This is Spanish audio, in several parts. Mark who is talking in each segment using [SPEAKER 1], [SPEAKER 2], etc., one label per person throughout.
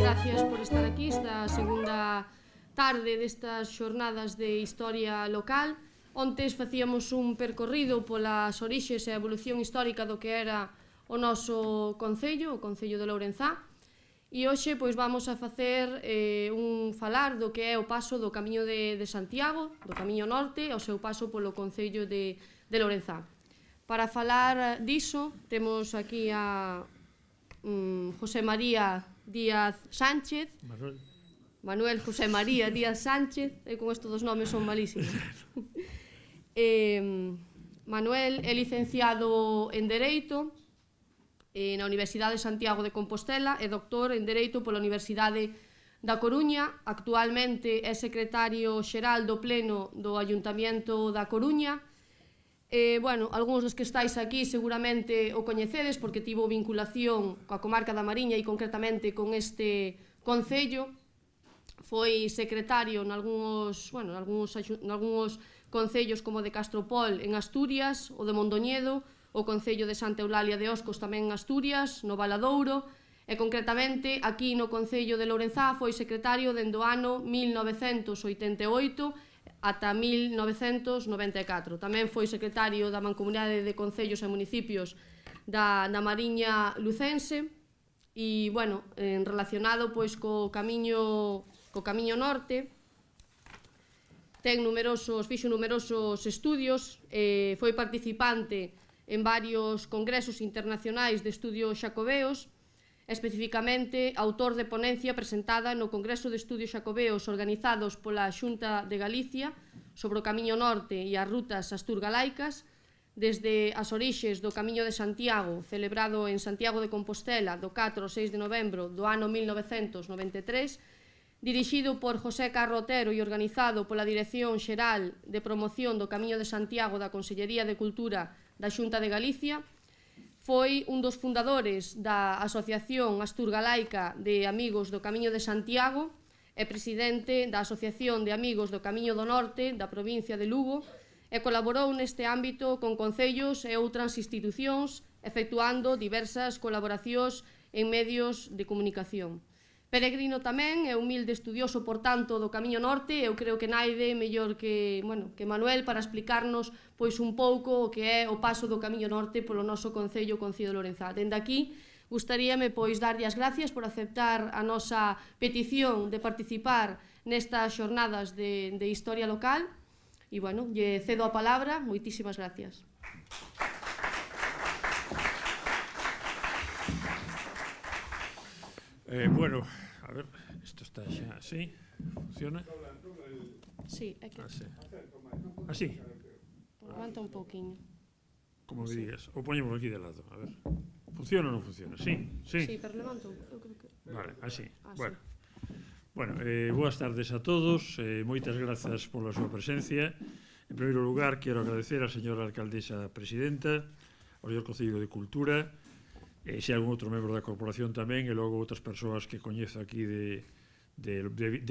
[SPEAKER 1] gracias por estar aquí esta segunda tarde destas xornadas de historia local. Ontes facíamos un percorrido polas orixes e a evolución histórica do que era o noso concello, o Concello de Lourenzá, e hoxe pois vamos a facer un falar do que é o paso do Camiño de Santiago, do Camiño Norte, ao seu paso polo Concello de Lourenzá. Para falar diso, temos aquí a José María Díaz Sánchez, Manuel José María Díaz Sánchez, e con estes dos nomes son malísimos. Manuel é licenciado en Dereito na Universidade de Santiago de Compostela e doctor en Dereito pola Universidade da Coruña. Actualmente é secretario xeral do Pleno do Ayuntamiento da Coruña. Algúns dos que estáis aquí seguramente o coñecedes porque tivo vinculación coa comarca da Mariña e concretamente con este concello. Foi secretario nalgúns concellos como de Castropol en Asturias, o de Mondoñedo, o Concello de Santa Eulalia de Oscos tamén en Asturias, no Valadouro, e concretamente aquí no Concello de Lourenzá foi secretario dende o ano 1988 ata 1994. Tamén foi secretario da Mancomunidade de Concellos e Municipios da Mariña Lucense e, relacionado pois co Camiño Norte, fixo numerosos estudios, foi participante en varios congresos internacionais de estudios xacobeos, especificamente autor de ponencia presentada no Congreso de Estudios Xacobeos organizados pola Xunta de Galicia sobre o Camiño Norte e as rutas asturgalaicas, desde as orixes do Camiño de Santiago, celebrado en Santiago de Compostela do 4 ao 6 de novembro do ano 1993, dirixido por José Carro Otero e organizado pola Dirección Xeral de Promoción do Camiño de Santiago da Consellería de Cultura da Xunta de Galicia. Foi un dos fundadores da Asociación Asturgalaica de Amigos do Camiño de Santiago e presidente da Asociación de Amigos do Camiño do Norte da provincia de Lugo e colaborou neste ámbito con concellos e outras institucións, efectuando diversas colaboracións en medios de comunicación. Peregrino tamén e humilde estudioso, por tanto, do Camiño Norte. Eu creo que naide mellor que Manuel para explicarnos pois un pouco o que é o paso do Camiño Norte polo noso Concello, o Concello de Lourenzá. Dende aquí, gustaríame pois darlle as gracias por aceptar a nosa petición de participar nestas xornadas de historia local e, lle cedo a palabra. Moitísimas gracias.
[SPEAKER 2] A ver, isto está xa así, funciona?
[SPEAKER 1] Sí, é que...
[SPEAKER 2] Así?
[SPEAKER 1] Levanta un pouquiño.
[SPEAKER 2] Como me digas, o poñemos aquí de lado, a ver. Funciona ou non funciona? Sí, sí.
[SPEAKER 1] Sí, pero levanta un pouco.
[SPEAKER 2] Vale, así. Boas tardes a todos, moitas grazas pola súa presencia. En primeiro lugar, quero agradecer á señora alcaldesa presidenta, ao señor Concello de Cultura, se hai algún outro membro da corporación tamén, e logo outras persoas que coñezo aquí de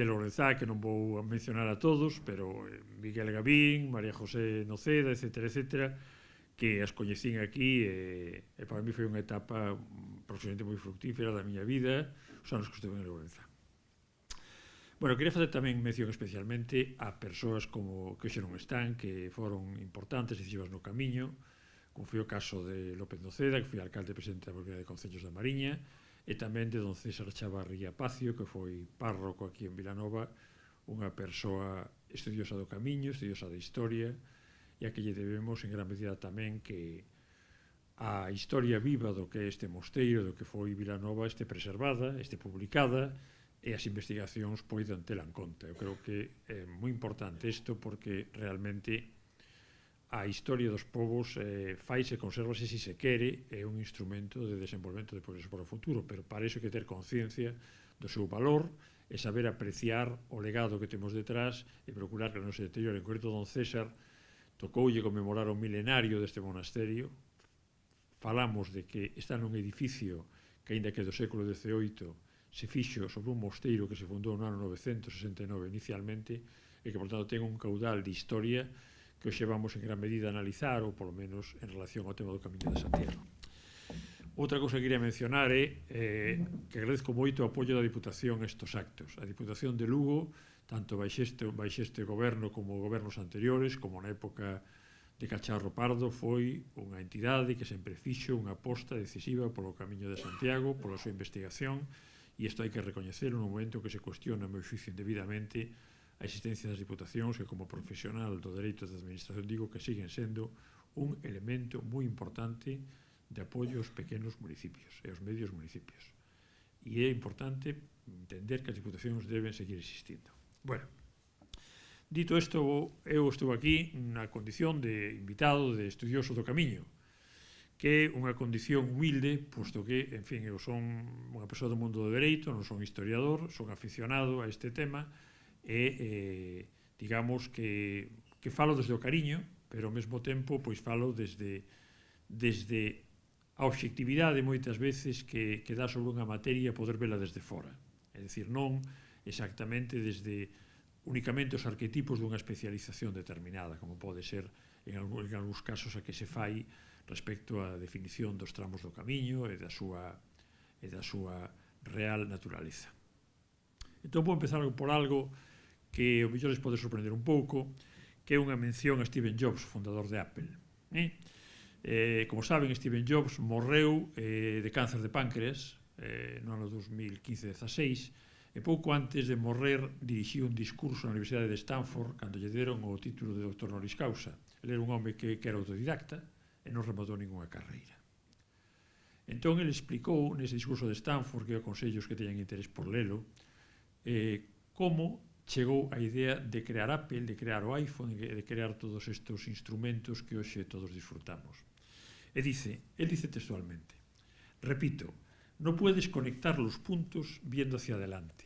[SPEAKER 2] Lourenzá, que non vou mencionar a todos, pero Miguel Gavín, María José Noceda, etcétera, que as coñecín aquí e para mí foi unha etapa profesionalmente moi fructífera da miña vida, os anos que estive en Lourenzá. Quería facer tamén mención especialmente a persoas como que hoxe non están, que foron importantes e decisivas no camiño, como foi o caso de López Noceda, que foi alcalde e presidente da Comunidade de Concellos da Mariña, e tamén de don César Chavarría Pacio, que foi párroco aquí en Vilanova, unha persoa estudiosa do camiño, estudiosa da historia, e a que lle debemos en gran medida tamén que a historia viva do que é este mosteiro, do que foi Vilanova, este preservada, este publicada, e as investigacións poidan tela en conta. Eu creo que é moi importante isto porque realmente a historia dos povos faise, consérvase se se quere, é un instrumento de desenvolvemento de progreso para o futuro, pero para iso hai que ter conciencia do seu valor e saber apreciar o legado que temos detrás e procurar que no noso interior. En concreto, don César tocoulle conmemorar o milenario deste monasterio. Falamos de que está nun edificio que, aínda que do século XVIII, se fixo sobre un mosteiro que se fundou no ano 969 inicialmente e que, por tanto, ten un caudal de historia que hoxe vamos en gran medida a analizar, ou polo menos en relación ao tema do Camiño de Santiago. Outra cousa que quería mencionar é que agradezco moito o apoio da Diputación a estes actos. A Diputación de Lugo, tanto baixo este goberno como gobernos anteriores, como na época de Cacharro Pardo, foi unha entidade que sempre fixo unha aposta decisiva polo Camiño de Santiago, pola súa investigación, e isto hai que recoñecer no momento que se cuestiona, a meu xuicio indebidamente, a existencia das diputacións que, como profesional do dereito de administración, digo que siguen sendo un elemento moi importante de apoio aos pequenos municipios e aos medios municipios. E é importante entender que as diputacións deben seguir existindo. Bueno, dito isto, eu estou aquí na condición de invitado, de estudioso do Camiño, que é unha condición humilde, posto que, en fin, eu son unha persoa do mundo do dereito, non son historiador, son aficionado a este tema e, digamos, que falo desde o cariño, pero ao mesmo tempo, pois falo desde a obxectividade moitas veces que dá sobre unha materia poder vela desde fora. É dicir, non exactamente desde únicamente os arquetipos dunha especialización determinada, como pode ser en algúns casos a que se fai respecto á definición dos tramos do camiño e da súa real naturaleza. Entón vou empezar por algo que ao mellor les pode sorprender un pouco, que é unha mención a Steve Jobs, fundador de Apple. Como saben, Steve Jobs morreu de cáncer de páncreas no ano 2015-16, e pouco antes de morrer dirixiu un discurso na Universidade de Stanford cando lle deron o título de doctor honoris causa. Ele era un home que era autodidacta e non rematou ninguna carreira. Entón, ele explicou nese discurso de Stanford, que aconsello os que teñan interés por lelo, como chegou a idea de crear Apple, de crear o iPhone, de crear todos estes instrumentos que hoxe todos disfrutamos. E él dice textualmente, repito, no puedes conectar los puntos viendo hacia adelante,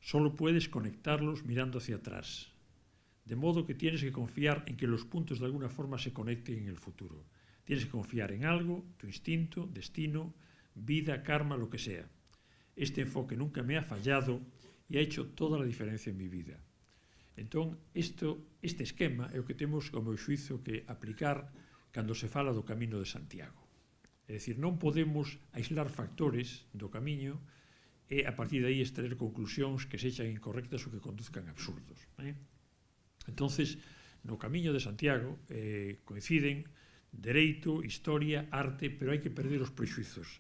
[SPEAKER 2] solo puedes conectarlos mirando hacia atrás, de modo que tienes que confiar en que los puntos de alguna forma se conecten en el futuro. Tienes que confiar en algo, tu instinto, destino, vida, karma, lo que sea. Este enfoque nunca me ha fallado e ha hecho toda a diferencia en mi vida. Entón, este esquema é o que temos, ao meu xuizo, que aplicar cando se fala do Camiño de Santiago. É dicir, non podemos aislar factores do camiño e a partir de aí extraer conclusións que sexan incorrectas ou que conduzcan a absurdos. Entonces, no Camiño de Santiago coinciden dereito, historia, arte, pero hai que perder os prexuizos.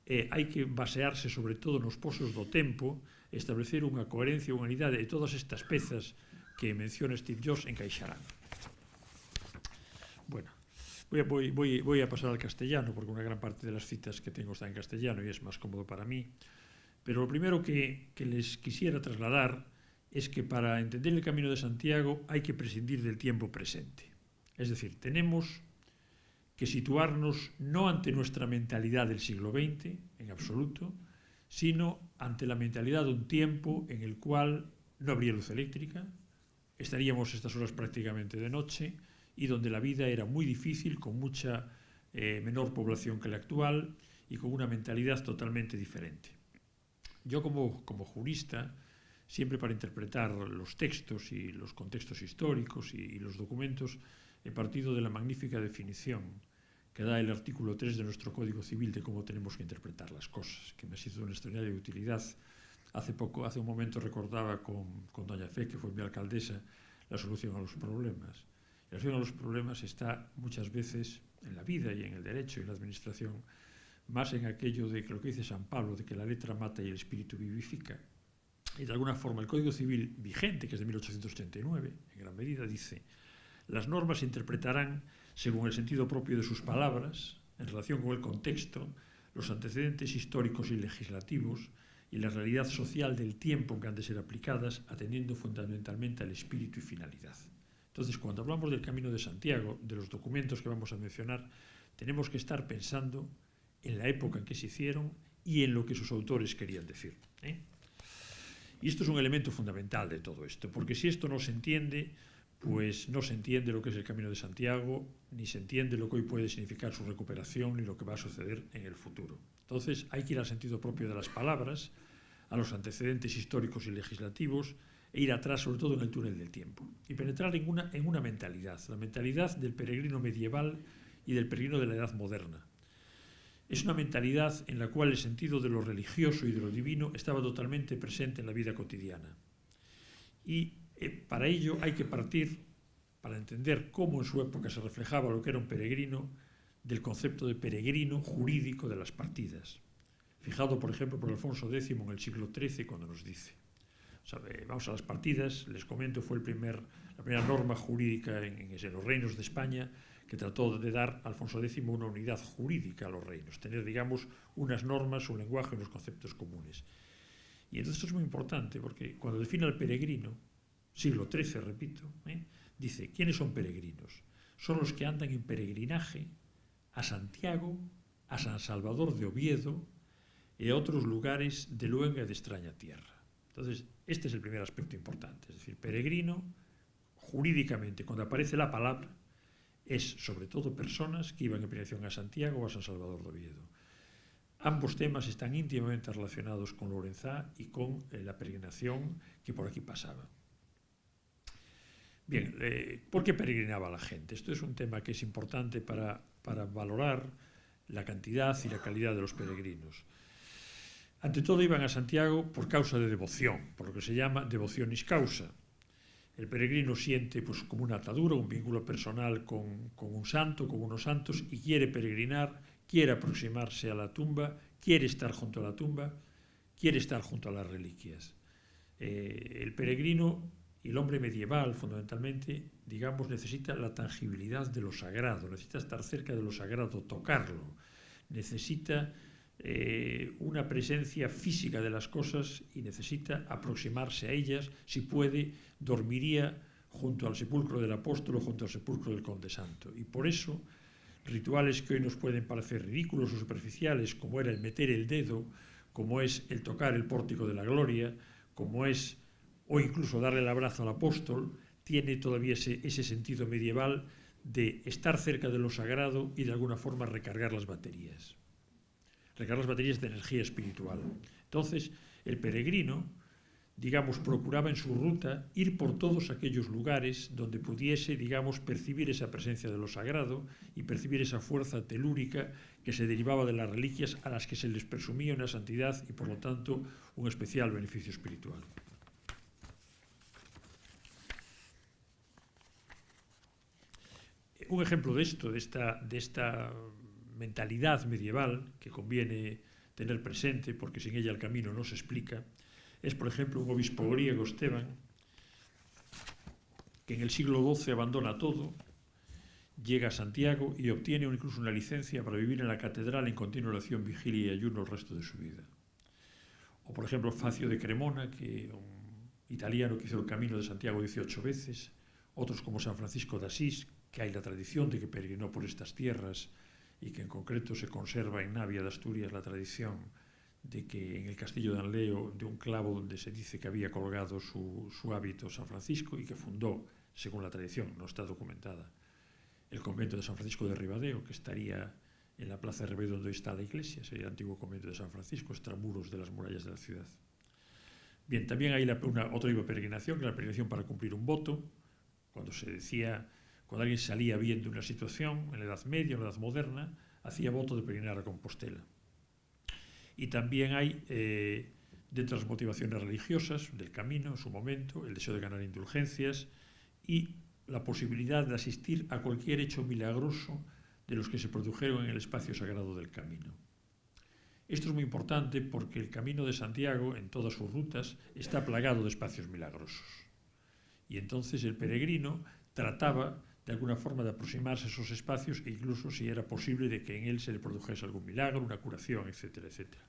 [SPEAKER 2] Hai que basearse sobre todo nos pozos do tempo, establecer unha coherencia, unha unidade, e todas estas pezas que menciona Steve Jobs encaixarán. Bueno, voy a pasar al castellano, porque una gran parte de las citas que tengo está en castellano y es más cómodo para mí. Pero lo primero que les quisiera trasladar es que para entender el Camino de Santiago hay que prescindir del tiempo presente. Es decir, tenemos que situarnos no ante nuestra mentalidad del siglo XX, en absoluto, sino ante la mentalidad de un tiempo en el cual no habría luz eléctrica, estaríamos a estas horas prácticamente de noche, y donde la vida era muy difícil, con mucha menor población que la actual y con una mentalidad totalmente diferente. Yo como jurista, siempre para interpretar los textos y los contextos históricos y los documentos, he partido de la magnífica definición que da el artículo 3 de nuestro Código Civil de cómo tenemos que interpretar las cosas, que me ha sido de una extraordinaria utilidad. Hace un momento recordaba con doña Fe, que fue mi alcaldesa, la solución a los problemas. La solución a los problemas está muchas veces en la vida y en el derecho y en la administración, más en aquello de que lo que dice San Pablo, de que la letra mata y el espíritu vivifica. Y de alguna forma el Código Civil vigente, que es de 1889, en gran medida, dice: las normas se interpretarán según el sentido propio de sus palabras, en relación con el contexto, los antecedentes históricos y legislativos y la realidad social del tiempo en que han de ser aplicadas, atendiendo fundamentalmente al espíritu y finalidad. Entonces, cuando hablamos del Camino de Santiago, de los documentos que vamos a mencionar, tenemos que estar pensando en la época en que se hicieron y en lo que sus autores querían decir. Y esto es un elemento fundamental de todo esto, porque si esto no se entiende, pues no se entiende lo que es el Camino de Santiago, ni se entiende lo que hoy puede significar su recuperación, ni lo que va a suceder en el futuro. Entonces, hay que ir al sentido propio de las palabras, a los antecedentes históricos y legislativos, e ir atrás, sobre todo en el túnel del tiempo, y penetrar en una mentalidad, la mentalidad del peregrino medieval y del peregrino de la edad moderna. Es una mentalidad en la cual el sentido de lo religioso y de lo divino estaba totalmente presente en la vida cotidiana. Y para ello hay que partir, para entender cómo en su época se reflejaba lo que era un peregrino, del concepto de peregrino jurídico de las partidas, fijado por ejemplo por Alfonso X en el siglo XIII, cuando nos dice, vamos a las partidas, les comento, fue la primera norma jurídica en los reinos de España, que trató de dar a Alfonso X una unidad jurídica a los reinos, tener, digamos, unas normas, un lenguaje, unos conceptos comunes. Y entonces esto es muy importante, porque cuando define al peregrino, siglo XIII, repito, dice, ¿quiénes son peregrinos? Son los que andan en peregrinaje a Santiago, a San Salvador de Oviedo y a otros lugares de luenga y de extraña tierra. Entonces, este es el primer aspecto importante, es decir, peregrino, jurídicamente, cuando aparece la palabra, es sobre todo personas que iban en peregrinación a Santiago o a San Salvador de Oviedo. Ambos temas están íntimamente relacionados con Lorenzá y con la peregrinación que por aquí pasaba. Bien, ¿por qué peregrinaba la gente? Esto es un tema que es importante para valorar la cantidad y la calidad de los peregrinos. Ante todo iban a Santiago por causa de devoción, por lo que se llama devotionis causa. El peregrino siente pues, como una atadura, un vínculo personal con un santo, con unos santos, y quiere peregrinar, quiere aproximarse a la tumba, quiere estar junto a la tumba, quiere estar junto a las reliquias. El peregrino y el hombre medieval, fundamentalmente, digamos, necesita la tangibilidad de lo sagrado, necesita estar cerca de lo sagrado, tocarlo, necesita una presencia física de las cosas y necesita aproximarse a ellas. Si puede, dormiría junto al sepulcro del apóstol o junto al sepulcro del conde santo. Y por eso, rituales que hoy nos pueden parecer ridículos o superficiales, como era el meter el dedo, como es el tocar el pórtico de la gloria, como es, o incluso darle el abrazo al apóstol, tiene todavía ese sentido medieval de estar cerca de lo sagrado y de alguna forma recargar las baterías de energía espiritual. Entonces, el peregrino, digamos, procuraba en su ruta ir por todos aquellos lugares donde pudiese, digamos, percibir esa presencia de lo sagrado y percibir esa fuerza telúrica que se derivaba de las reliquias a las que se les presumía una santidad y, por lo tanto, un especial beneficio espiritual. Un ejemplo de esto, de esta mentalidad medieval que conviene tener presente, porque sin ella el camino no se explica, es, por ejemplo, un obispo griego, Esteban, que en el siglo XII abandona todo, llega a Santiago y obtiene incluso una licencia para vivir en la catedral en continua oración, vigilia y ayuno el resto de su vida. O, por ejemplo, Facio de Cremona, que un italiano que hizo el camino de Santiago 18 veces, otros como San Francisco de Asís, que hay la tradición de que peregrinó por estas tierras y que en concreto se conserva en Navia de Asturias la tradición de que en el castillo de Anleo, de un clavo donde se dice que había colgado su hábito San Francisco y que fundó, según la tradición, no está documentada, el convento de San Francisco de Ribadeo, que estaría en la plaza de Ribadeo donde hoy está la iglesia, sería el antiguo convento de San Francisco, extramuros de las murallas de la ciudad. Bien, también hay otra tipo de peregrinación, que es la peregrinación para cumplir un voto, cuando alguien salía bien de una situación, en la Edad Media, en la Edad Moderna, hacía voto de peregrinar a Compostela. Y también hay, dentro de las motivaciones religiosas del camino, en su momento, el deseo de ganar indulgencias y la posibilidad de asistir a cualquier hecho milagroso de los que se produjeron en el espacio sagrado del camino. Esto es muy importante porque el Camino de Santiago, en todas sus rutas, está plagado de espacios milagrosos. Y entonces el peregrino trataba de alguna forma de aproximarse a esos espacios e incluso, si era posible, de que en él se le produjese algún milagro, una curación, etcétera, etcétera.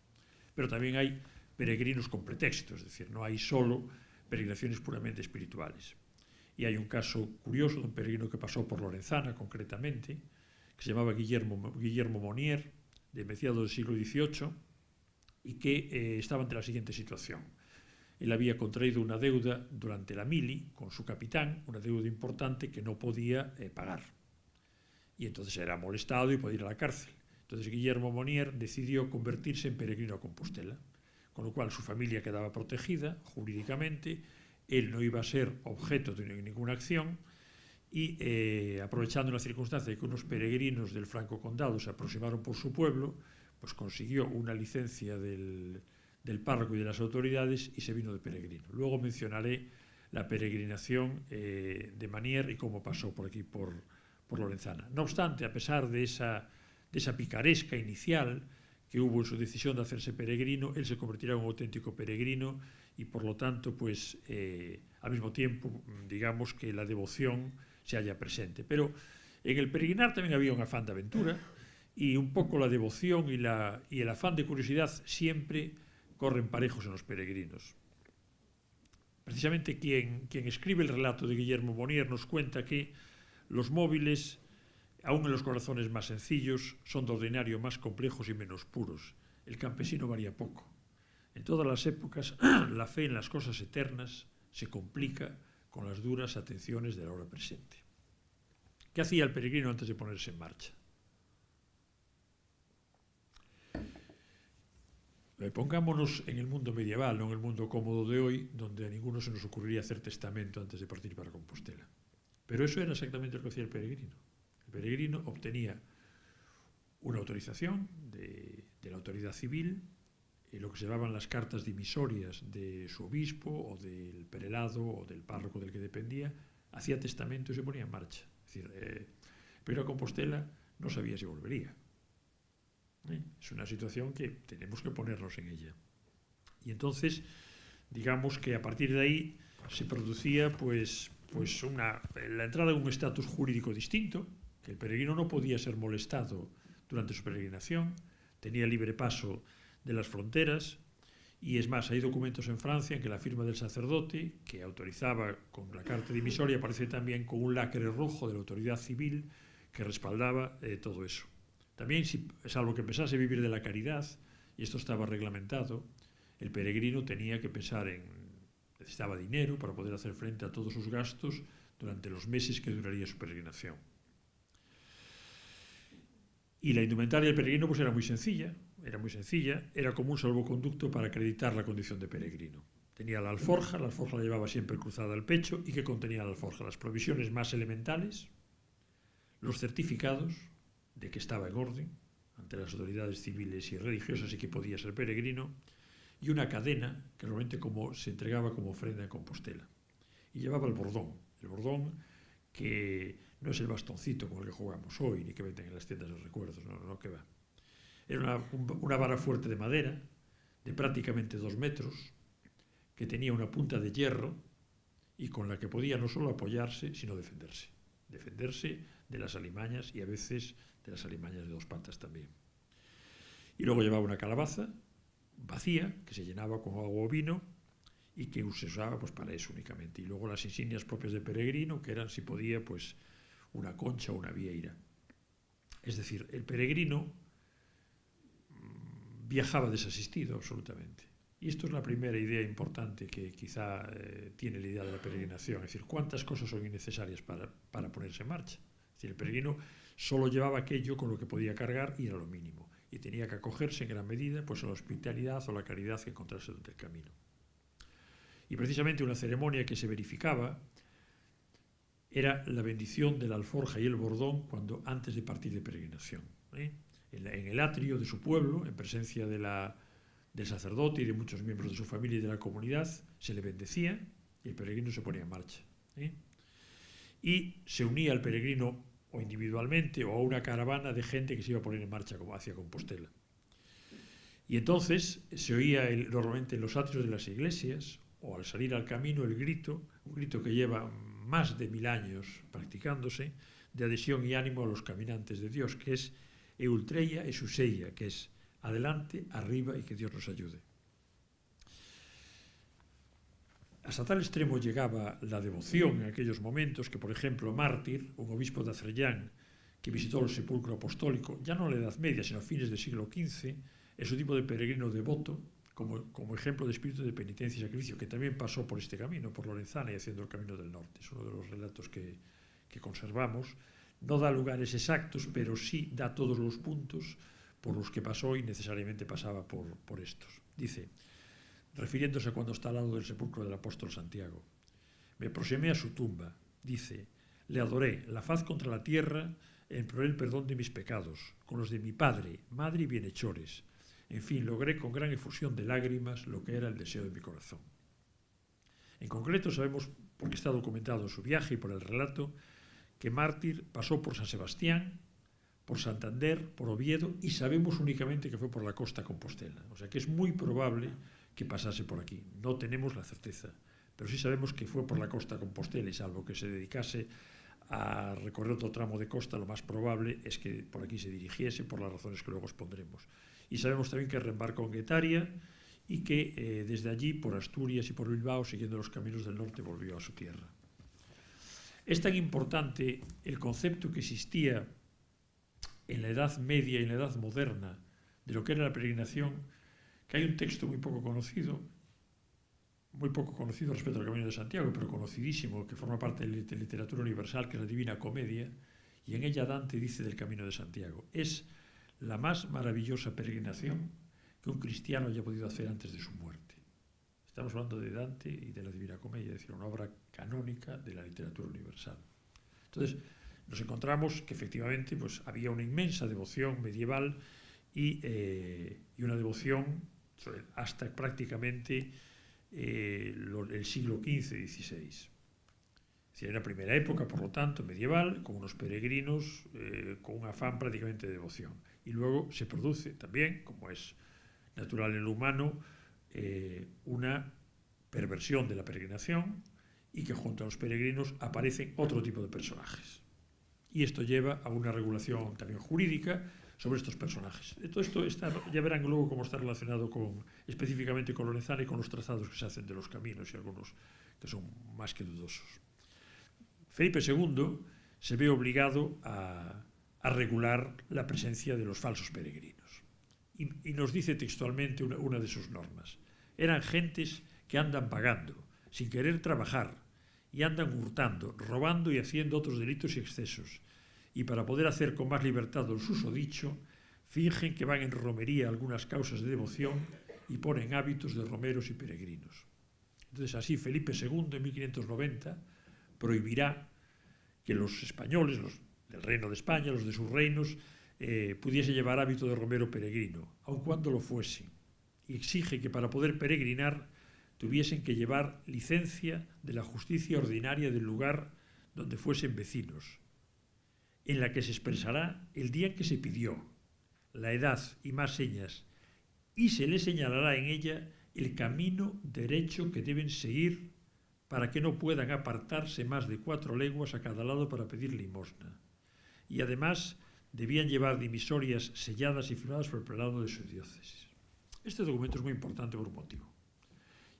[SPEAKER 2] Pero también hay peregrinos con pretextos, es decir, no hay solo peregrinaciones puramente espirituales. Y hay un caso curioso de un peregrino que pasó por Lorenzana, concretamente, que se llamaba Guillermo Monier, de mediados del siglo XVIII, y que estaba ante la siguiente situación. Él había contraído una deuda durante la mili con su capitán, una deuda importante que no podía pagar. Y entonces era molestado y podía ir a la cárcel. Entonces Guillermo Monier decidió convertirse en peregrino a Compostela, con lo cual su familia quedaba protegida jurídicamente, él no iba a ser objeto de ninguna acción y aprovechando la circunstancia de que unos peregrinos del Franco Condado se aproximaron por su pueblo, pues consiguió una licencia del párroco y de las autoridades y se vino de peregrino. Luego mencionaré la peregrinación de Manier y cómo pasó por aquí, por Lorenzana. No obstante, a pesar de esa picaresca inicial que hubo en su decisión de hacerse peregrino, él se convertirá en un auténtico peregrino y por lo tanto, pues al mismo tiempo, digamos que la devoción se halla presente. Pero en el peregrinar también había un afán de aventura y un poco la devoción y el afán de curiosidad siempre corren parejos en los peregrinos. Precisamente quien escribe el relato de Guillermo Manier nos cuenta que los móviles, aun en los corazones más sencillos, son de ordinario más complejos y menos puros. El campesino varía poco. En todas las épocas, la fe en las cosas eternas se complica con las duras atenciones de la hora presente. ¿Qué hacía el peregrino antes de ponerse en marcha? Pongámonos en el mundo medieval, no en el mundo cómodo de hoy, donde a ninguno se nos ocurriría hacer testamento antes de partir para Compostela. Pero eso era exactamente lo que hacía el peregrino. El peregrino obtenía una autorización de la autoridad civil, lo que se llamaban las cartas dimisorias de su obispo o del prelado o del párroco del que dependía, hacía testamento y se ponía en marcha. Es decir, pero a Compostela no sabía si volvería. Es una situación que tenemos que ponernos en ella. Y entonces, digamos que a partir de ahí se producía pues la entrada en un estatus jurídico distinto, que el peregrino no podía ser molestado durante su peregrinación, tenía libre paso de las fronteras, y es más, hay documentos en Francia en que la firma del sacerdote, que autorizaba con la carta dimisoria, aparece también con un lacre rojo de la autoridad civil que respaldaba todo eso. También, salvo que empezase a vivir de la caridad, y esto estaba reglamentado, el peregrino tenía que pensar necesitaba dinero para poder hacer frente a todos sus gastos durante los meses que duraría su peregrinación. Y la indumentaria del peregrino pues era muy sencilla, era como un salvoconducto para acreditar la condición de peregrino. Tenía la alforja la llevaba siempre cruzada al pecho, y que contenía la alforja: las provisiones más elementales, los certificados de que estaba en orden ante las autoridades civiles y religiosas y que podía ser peregrino, y una cadena que realmente se entregaba como ofrenda en Compostela. Y llevaba el bordón que no es el bastoncito con el que jugamos hoy, ni que venden en las tiendas de recuerdos, no que va. Era una vara fuerte de madera, de prácticamente 2 metros, que tenía una punta de hierro y con la que podía no solo apoyarse, sino defenderse de las alimañas, y a veces de las alimañas de 2 patas también. Y luego llevaba una calabaza vacía, que se llenaba con agua o vino, y que se usaba pues para eso únicamente. Y luego las insignias propias de peregrino, que eran, si podía, pues una concha o una vieira. Es decir, el peregrino viajaba desasistido absolutamente. Y esto es la primera idea importante que quizá tiene la idea de la peregrinación. Es decir, ¿cuántas cosas son innecesarias para ponerse en marcha? Es decir, el peregrino solo llevaba aquello con lo que podía cargar y era lo mínimo. Y tenía que acogerse en gran medida pues a la hospitalidad o la caridad que encontrase durante el camino. Y precisamente una ceremonia que se verificaba era la bendición de la alforja y el bordón antes de partir de peregrinación. En el atrio de su pueblo, en presencia del sacerdote y de muchos miembros de su familia y de la comunidad, se le bendecía y el peregrino se ponía en marcha. Y se unía al peregrino o individualmente o a una caravana de gente que se iba a poner en marcha hacia Compostela. Y entonces se oía normalmente en los atrios de las iglesias o al salir al camino un grito que lleva más de 1000 años practicándose, de adhesión y ánimo a los caminantes de Dios, que es Eultreia e Suseia, que es adelante, arriba y que Dios nos ayude. Hasta tal extremo llegaba la devoción en aquellos momentos que, por ejemplo, Mártir, un obispo de Azrellán que visitó el sepulcro apostólico, ya no en la Edad Media, sino a fines del siglo XV, es un tipo de peregrino devoto, como ejemplo de espíritu de penitencia y sacrificio, que también pasó por este camino, por Lorenzana y haciendo el camino del norte. Es uno de los relatos que conservamos. No da lugares exactos, pero sí da todos los puntos por los que pasó y necesariamente pasaba por estos. Dice, refiriéndose a cuando está al lado del sepulcro del apóstol Santiago: me aproximé a su tumba. Dice, Le adoré, la faz contra la tierra, imploré el perdón de mis pecados, con los de mi padre, madre y bienhechores. En fin, logré con gran efusión de lágrimas lo que era el deseo de mi corazón. En concreto, sabemos, porque está documentado en su viaje y por el relato, que Mártir pasó por San Sebastián, por Santander, por Oviedo, y sabemos únicamente que fue por la costa Compostela. O sea que es muy probable que pasase por aquí. No tenemos la certeza, pero sí sabemos que fue por la costa Compostela, y salvo que se dedicase a recorrer otro tramo de costa, lo más probable es que por aquí se dirigiese, por las razones que luego expondremos. Y sabemos también que reembarcó en Guetaria y que desde allí, por Asturias y por Bilbao, siguiendo los caminos del norte, volvió a su tierra. Es tan importante el concepto que existía en la Edad Media y en la Edad Moderna de lo que era la peregrinación, que hay un texto muy poco conocido respecto al Camino de Santiago, pero conocidísimo, que forma parte de la literatura universal, que es la Divina Comedia, y en ella Dante dice del Camino de Santiago: es la más maravillosa peregrinación que un cristiano haya podido hacer antes de su muerte. Estamos hablando de Dante y de la Divina Comedia, es decir, una obra canónica de la literatura universal. Entonces, nos encontramos que efectivamente pues, había una inmensa devoción medieval y una devoción hasta prácticamente el siglo XV y XVI. Es decir, era la primera época, por lo tanto, medieval, con unos peregrinos con un afán prácticamente de devoción. Y luego se produce también, como es natural en lo humano, una perversión de la peregrinación, y que junto a los peregrinos aparecen otro tipo de personajes. Y esto lleva a una regulación también jurídica sobre estos personajes. Todo esto ya verán luego cómo está relacionado específicamente con Lorenzana y con los trazados que se hacen de los caminos, y algunos que son más que dudosos. Felipe II se ve obligado a regular la presencia de los falsos peregrinos. Y nos dice textualmente una de sus normas: eran gentes que andan pagando, sin querer trabajar, y andan hurtando, robando y haciendo otros delitos y excesos, y para poder hacer con más libertad el susodicho, fingen que van en romería a algunas causas de devoción y ponen hábitos de romeros y peregrinos. Entonces así Felipe II en 1590 prohibirá que los españoles, los del Reino de España, los de sus reinos, pudiese llevar hábito de romero peregrino, aun cuando lo fuesen, y exige que para poder peregrinar tuviesen que llevar licencia de la justicia ordinaria del lugar donde fuesen vecinos, en la que se expresará el día en que se pidió, la edad y más señas, y se le señalará en ella el camino derecho que deben seguir para que no puedan apartarse más de 4 leguas a cada lado para pedir limosna. Y además debían llevar dimisorias selladas y firmadas por el prelado de su diócesis. Este documento es muy importante por un motivo,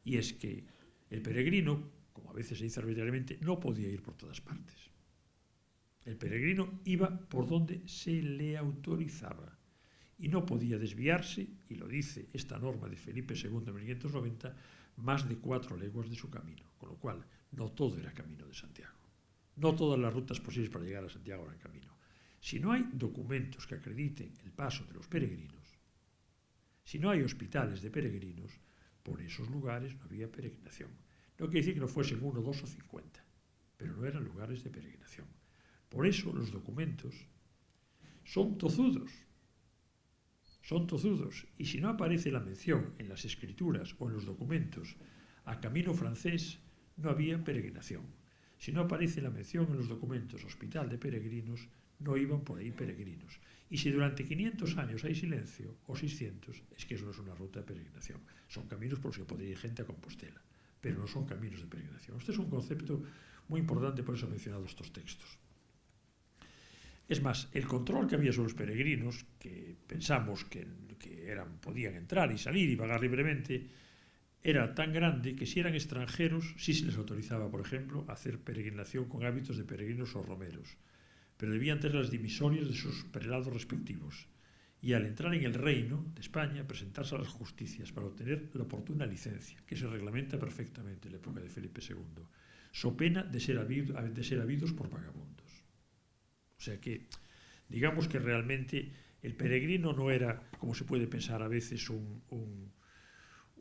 [SPEAKER 2] y es que el peregrino, como a veces se dice arbitrariamente, no podía ir por todas partes. El peregrino iba por donde se le autorizaba y no podía desviarse, y lo dice esta norma de Felipe II de 1590, más de 4 leguas de su camino, con lo cual no todo era camino de Santiago. No todas las rutas posibles para llegar a Santiago eran camino. Si no hay documentos que acrediten el paso de los peregrinos, si no hay hospitales de peregrinos, por esos lugares no había peregrinación. No quiere decir que no fuesen 1, 2 o 50, pero no eran lugares de peregrinación. Por eso los documentos son tozudos. Son tozudos. Y si no aparece la mención en las escrituras o en los documentos a camino francés, no había peregrinación. Si no aparece la mención en los documentos hospital de peregrinos, no iban por ahí peregrinos. Y si durante 500 años hay silencio, o 600, es que eso no es una ruta de peregrinación. Son caminos por los que podría ir gente a Compostela, pero no son caminos de peregrinación. Este es un concepto muy importante, por eso he mencionado estos textos. Es más, el control que había sobre los peregrinos, que pensamos que podían entrar y salir y vagar libremente, era tan grande que si eran extranjeros sí se les autorizaba, por ejemplo, a hacer peregrinación con hábitos de peregrinos o romeros, pero debían tener las dimisorias de sus prelados respectivos y al entrar en el reino de España presentarse a las justicias para obtener la oportuna licencia, que se reglamenta perfectamente en la época de Felipe II, so pena de ser habidos por vagabundos. O sea que, digamos que realmente el peregrino no era, como se puede pensar a veces, un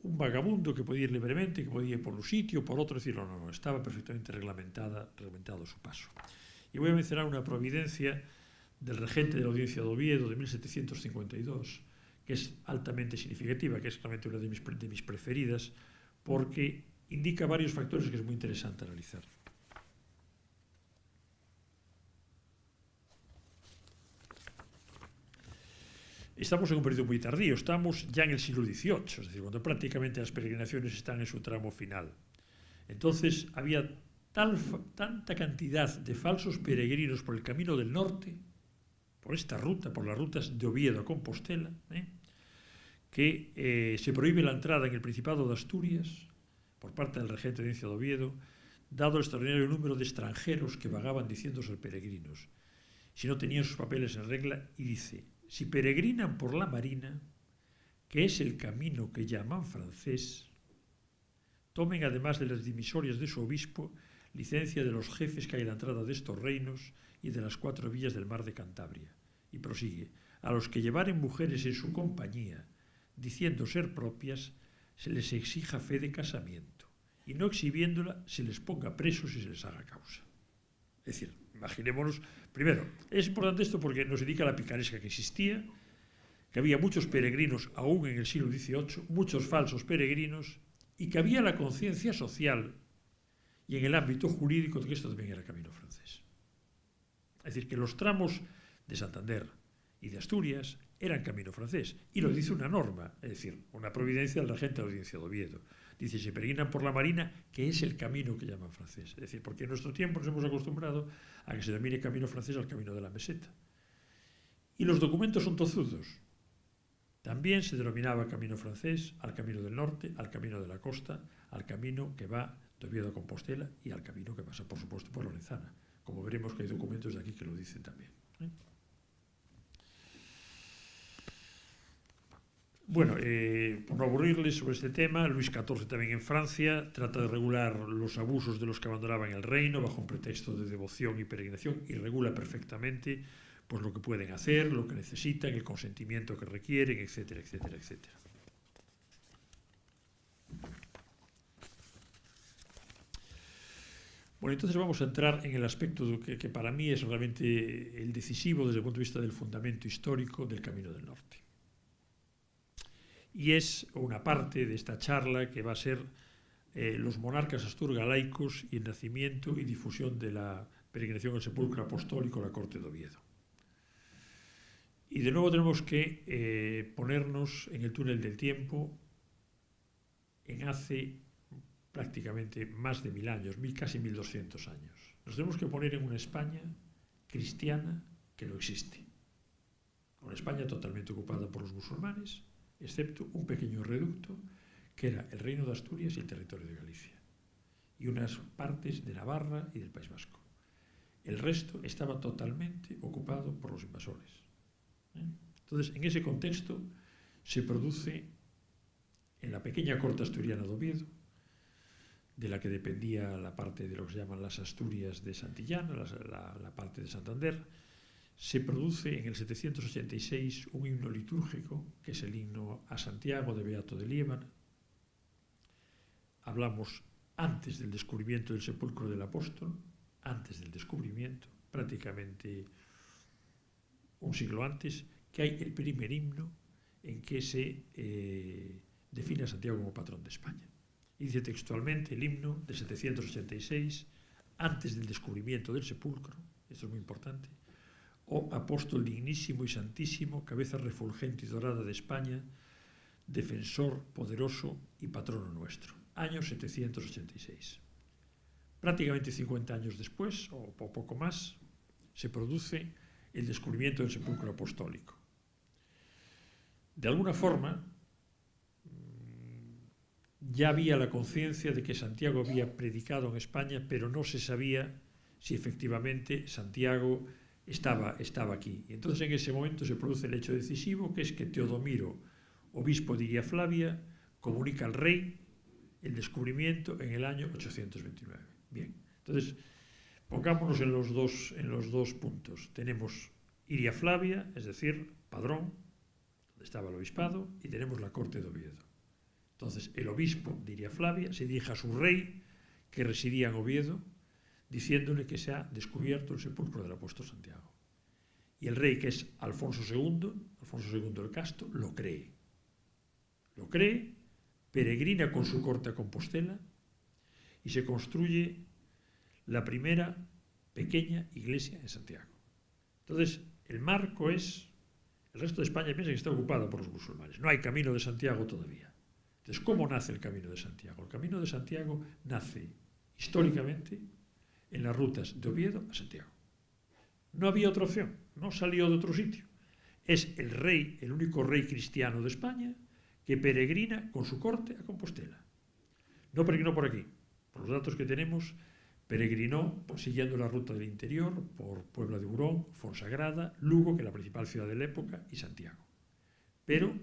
[SPEAKER 2] vagabundo que podía ir libremente, que podía ir por un sitio, por otro, decirlo, no, estaba perfectamente reglamentado su paso. Y voy a mencionar una providencia del regente de la Audiencia de Oviedo de 1752, que es altamente significativa, que es realmente una de mis preferidas, porque indica varios factores que es muy interesante analizar. Estamos en un periodo muy tardío, estamos ya en el siglo XVIII, es decir, cuando prácticamente las peregrinaciones están en su tramo final. Entonces había tanta cantidad de falsos peregrinos por el camino del norte, por esta ruta, por las rutas de Oviedo a Compostela, que se prohíbe la entrada en el Principado de Asturias por parte del regente de Audiencia de Oviedo, dado el extraordinario número de extranjeros que vagaban diciendo ser peregrinos, si no tenían sus papeles en regla, y dice: si peregrinan por la Marina, que es el camino que llaman francés, tomen, además de las dimisorias de su obispo, licencia de los jefes que hay en la entrada de estos reinos y de las 4 villas del mar de Cantabria. Y prosigue: a los que llevaren mujeres en su compañía, diciendo ser propias, se les exija fe de casamiento, y no exhibiéndola se les ponga presos y se les haga causa. Es decir, imaginémonos, primero, es importante esto porque nos indica la picaresca que existía, que había muchos peregrinos aún en el siglo XVIII, muchos falsos peregrinos, y que había la conciencia social y en el ámbito jurídico de que esto también era camino francés. Es decir, que los tramos de Santander y de Asturias eran camino francés, y lo dice una norma, es decir, una providencia del regente de la Audiencia de Oviedo. Dice: se peregrinan por la Marina, que es el camino que llaman francés. Es decir, porque en nuestro tiempo nos hemos acostumbrado a que se denomine camino francés al camino de la meseta. Y los documentos son tozudos. También se denominaba camino francés al camino del norte, al camino de la costa, al camino que va de Oviedo a Compostela y al camino que pasa, por supuesto, por Lorenzana. Como veremos que hay documentos de aquí que lo dicen también. Bueno, por no aburrirles sobre este tema, Luis XIV también en Francia trata de regular los abusos de los que abandonaban el reino bajo un pretexto de devoción y peregrinación, y regula perfectamente pues lo que pueden hacer, lo que necesitan, el consentimiento que requieren, etcétera, etcétera, etcétera. Bueno, entonces vamos a entrar en el aspecto que para mí es realmente el decisivo desde el punto de vista del fundamento histórico del Camino del Norte. Y es una parte de esta charla que va a ser los monarcas asturgalaicos y el nacimiento y difusión de la peregrinación al sepulcro apostólico a la corte de Oviedo. Y de nuevo tenemos que ponernos en el túnel del tiempo en hace prácticamente más de 1000 años, casi 1200 años. Nos tenemos que poner en una España cristiana que no existe. Una España totalmente ocupada por los musulmanes, excepto un pequeño reducto que era el Reino de Asturias y el territorio de Galicia, y unas partes de Navarra y del País Vasco. El resto estaba totalmente ocupado por los invasores. Entonces, en ese contexto se produce en la pequeña corte asturiana de Oviedo, de la que dependía la parte de lo que se llaman las Asturias de Santillana, la parte de Santander, se produce en el 786 un himno litúrgico, que es el himno a Santiago de Beato de Liébana. Hablamos antes del descubrimiento del sepulcro del apóstol, antes del descubrimiento, prácticamente un siglo antes, que hay el primer himno en que se define a Santiago como patrón de España. Y dice textualmente el himno de 786, antes del descubrimiento del sepulcro, esto es muy importante: oh apóstol dignísimo y santísimo, cabeza refulgente y dorada de España, defensor poderoso y patrono nuestro. Año 786. Prácticamente 50 años después, o poco más, se produce el descubrimiento del sepulcro apostólico. De alguna forma, ya había la conciencia de que Santiago había predicado en España, pero no se sabía si efectivamente Santiago estaba aquí. Y entonces en ese momento se produce el hecho decisivo, que es que Teodomiro, obispo de Iria Flavia, comunica al rey el descubrimiento en el año 829. Bien, entonces pongámonos en los dos puntos. Tenemos Iria Flavia, es decir, Padrón, donde estaba el obispado, y tenemos la corte de Oviedo. Entonces el obispo de Iria Flavia se dirige a su rey, que residía en Oviedo, diciéndole que se ha descubierto el sepulcro del apóstol Santiago. Y el rey, que es Alfonso II el Casto, lo cree. Lo cree, peregrina con su corte a Compostela y se construye la primera pequeña iglesia en Santiago. Entonces, el marco es... El resto de España piensa que está ocupado por los musulmanes. No hay camino de Santiago todavía. Entonces, ¿cómo nace el camino de Santiago? El camino de Santiago nace históricamente en las rutas de Oviedo a Santiago. No había otra opción, no salió de otro sitio. Es el rey, el único rey cristiano de España que peregrina con su corte a Compostela. No peregrinó por aquí. Por los datos que tenemos, peregrinó siguiendo la ruta del interior por Puebla de Burón, Fonsagrada, Lugo, que es la principal ciudad de la época, y Santiago. Pero,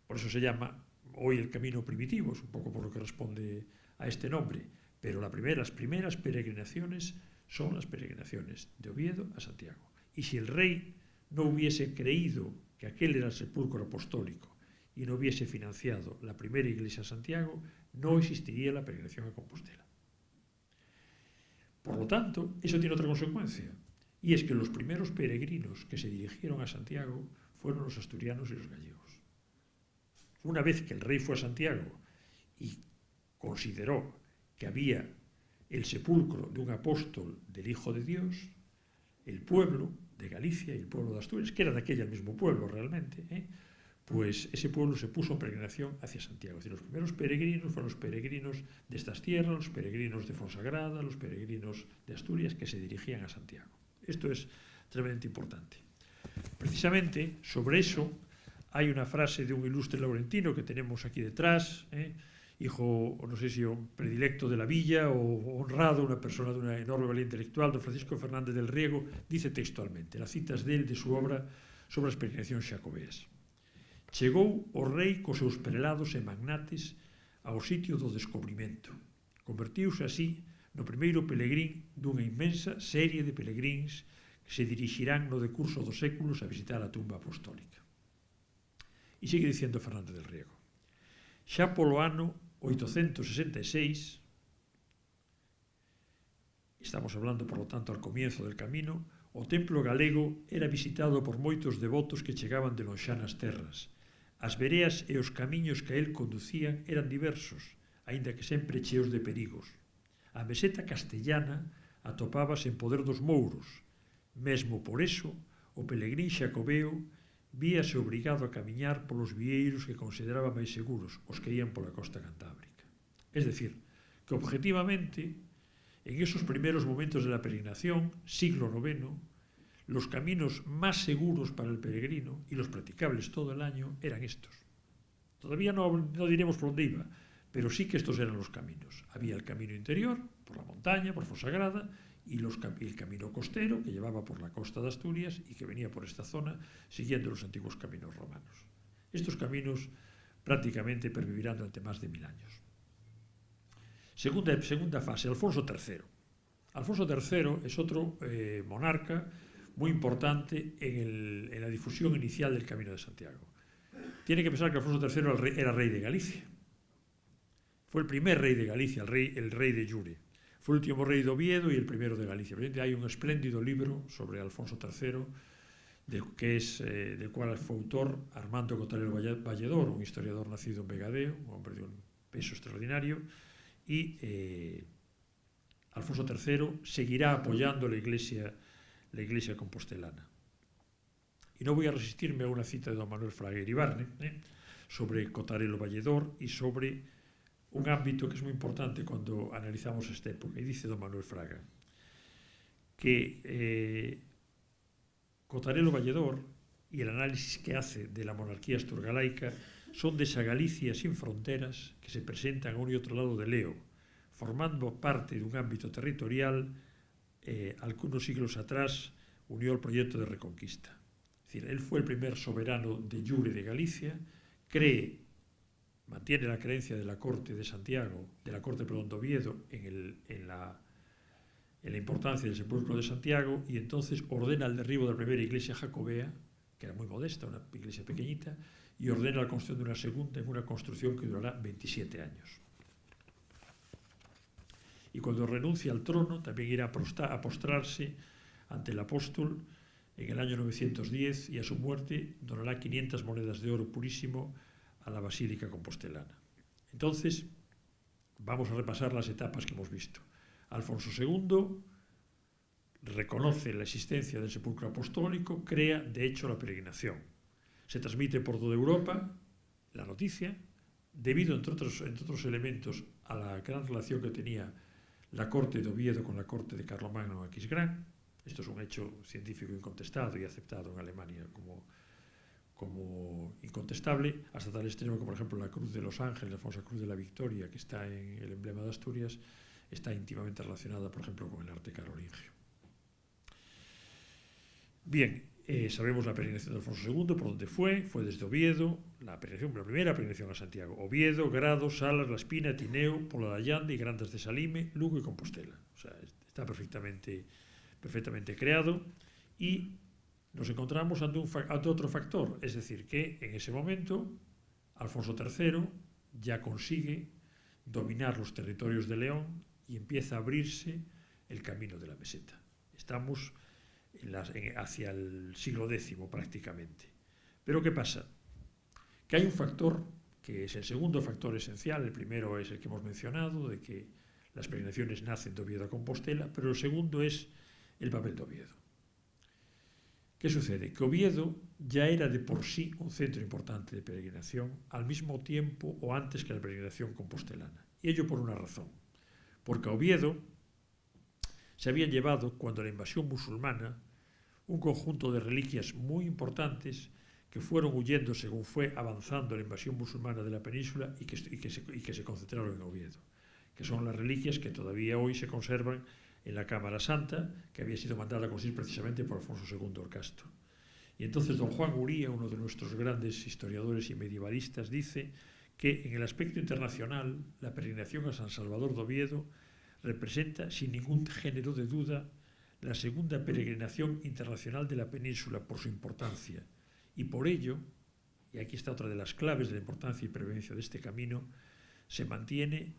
[SPEAKER 2] por eso se llama hoy el camino primitivo, es un poco por lo que responde a este nombre, pero las primeras peregrinaciones son las peregrinaciones de Oviedo a Santiago. Y si el rey no hubiese creído que aquel era el sepulcro apostólico y no hubiese financiado la primera iglesia a Santiago, no existiría la peregrinación a Compostela. Por lo tanto, eso tiene otra consecuencia, y es que los primeros peregrinos que se dirigieron a Santiago fueron los asturianos y los gallegos. Una vez que el rey fue a Santiago y consideró que había el sepulcro de un apóstol del Hijo de Dios, el pueblo de Galicia y el pueblo de Asturias, que era de aquel mismo pueblo realmente, pues ese pueblo se puso en peregrinación hacia Santiago. Es decir, los primeros peregrinos fueron los peregrinos de estas tierras, los peregrinos de Fonsagrada, los peregrinos de Asturias que se dirigían a Santiago. Esto es tremendamente importante. Precisamente sobre eso hay una frase de un ilustre laurentino que tenemos aquí detrás, hijo, no sé si un predilecto de la villa o honrado, una persona de una enorme valía intelectual, don Francisco Fernández del Riego, dice textualmente, las citas de su obra sobre as peregrinacións xacobeas. Chegou o rei cos seus prelados e magnates ao sitio do descubrimento. Convertiuse así no primeiro pelegrín dunha inmensa serie de pelegríns que se dirixirán no decurso dos séculos a visitar a tumba apostólica. E sigue dicendo Fernández del Riego. Xa polo ano 866, estamos hablando, por lo tanto, al comienzo del camino, o templo galego era visitado por moitos devotos que chegaban de lonxanas terras. As vereas e os camiños que a él conducían eran diversos, aínda que sempre cheos de perigos. A meseta castellana atopábase en poder dos mouros. Mesmo por eso, o pelegrín xacobeo víase obrigado a camiñar polos vieiros que consideraba máis seguros, os que ían pola costa cantábrica. Es decir, que objetivamente, en esos primeros momentos de la peregrinación, siglo IX, los caminos más seguros para el peregrino y los practicables todo el año eran estos. Todavía no diremos por dónde iba, pero sí que estos eran los caminos. Había el camino interior, por la montaña, por Fonsagrada, y el camino costero, que llevaba por la costa de Asturias y que venía por esta zona, siguiendo los antiguos caminos romanos. Estos caminos prácticamente pervivirán durante más de 1000 años. Segunda fase, Alfonso III. Alfonso III es otro monarca muy importante en la difusión inicial del Camino de Santiago. Tiene que pensar que Alfonso III era rey de Galicia. Fue el primer rey de Galicia, el rey de Llure. Fue el último rey de Oviedo y el primero de Galicia. Hay un espléndido libro sobre Alfonso III, del cual fue autor Armando Cotarelo Valledor, un historiador nacido en Vegadeo, un hombre de un peso extraordinario, y Alfonso III seguirá apoyando la iglesia compostelana. Y no voy a resistirme a una cita de don Manuel Fraga Iribarne sobre Cotarelo Valledor y sobre un ámbito que es muy importante cuando analizamos esta época. Y dice don Manuel Fraga que Cotarelo Valledor y el análisis que hace de la monarquía asturgalaica son de esa Galicia sin fronteras que se presentan a un y otro lado del Eo, formando parte de un ámbito territorial al que unos siglos atrás unió el proyecto de Reconquista. Es decir, él fue el primer soberano de Llure de Galicia, mantiene la creencia de la corte de Santiago, de Oviedo, en la importancia del sepulcro de Santiago, y entonces ordena el derribo de la primera iglesia jacobea, que era muy modesta, una iglesia pequeñita, y ordena la construcción de una segunda en una construcción que durará 27 años. y cuando renuncia al trono también irá a postrarse ante el apóstol en el año 910 y a su muerte donará 500 monedas de oro purísimo a la Basílica Compostelana. Entonces, vamos a repasar las etapas que hemos visto. Alfonso II reconoce la existencia del sepulcro apostólico, crea de hecho la peregrinación. Se transmite por toda Europa la noticia, debido entre otros elementos a la gran relación que tenía la corte de Oviedo con la corte de Carlomagno en Aquisgrán. Esto es un hecho científico incontestado y aceptado en Alemania como incontestable, hasta tal extremo que, por ejemplo, la Cruz de los Ángeles, la famosa Cruz de la Victoria, que está en el emblema de Asturias, está íntimamente relacionada, por ejemplo, con el arte carolingio. Bien, sabemos la peregrinación de Alfonso II, por dónde fue desde Oviedo, la primera peregrinación a Santiago, Oviedo, Grado, Salas, La Espina, Tineo, Pola de Allande y Grandas de Salime, Lugo y Compostela. O sea, está perfectamente creado, y nos encontramos ante otro factor, es decir, que en ese momento Alfonso III ya consigue dominar los territorios de León y empieza a abrirse el camino de la meseta. Estamos hacia el siglo X prácticamente. Pero ¿qué pasa? Que hay un factor que es el segundo factor esencial. El primero es el que hemos mencionado, de que las peregrinaciones nacen de Oviedo a Compostela, pero el segundo es el papel de Oviedo. ¿Qué sucede? Que Oviedo ya era de por sí un centro importante de peregrinación al mismo tiempo o antes que la peregrinación compostelana. Y ello por una razón. Porque a Oviedo se habían llevado, cuando la invasión musulmana, un conjunto de reliquias muy importantes que fueron huyendo según fue avanzando la invasión musulmana de la península y que se concentraron en Oviedo, que son las reliquias que todavía hoy se conservan en la Cámara Santa, que había sido mandada a construir precisamente por Alfonso II el Casto. Y entonces don Juan Uría, uno de nuestros grandes historiadores y medievalistas, dice que en el aspecto internacional la peregrinación a San Salvador de Oviedo representa sin ningún género de duda la segunda peregrinación internacional de la península por su importancia, y por ello, y aquí está otra de las claves de la importancia y prevencia de este camino, se mantiene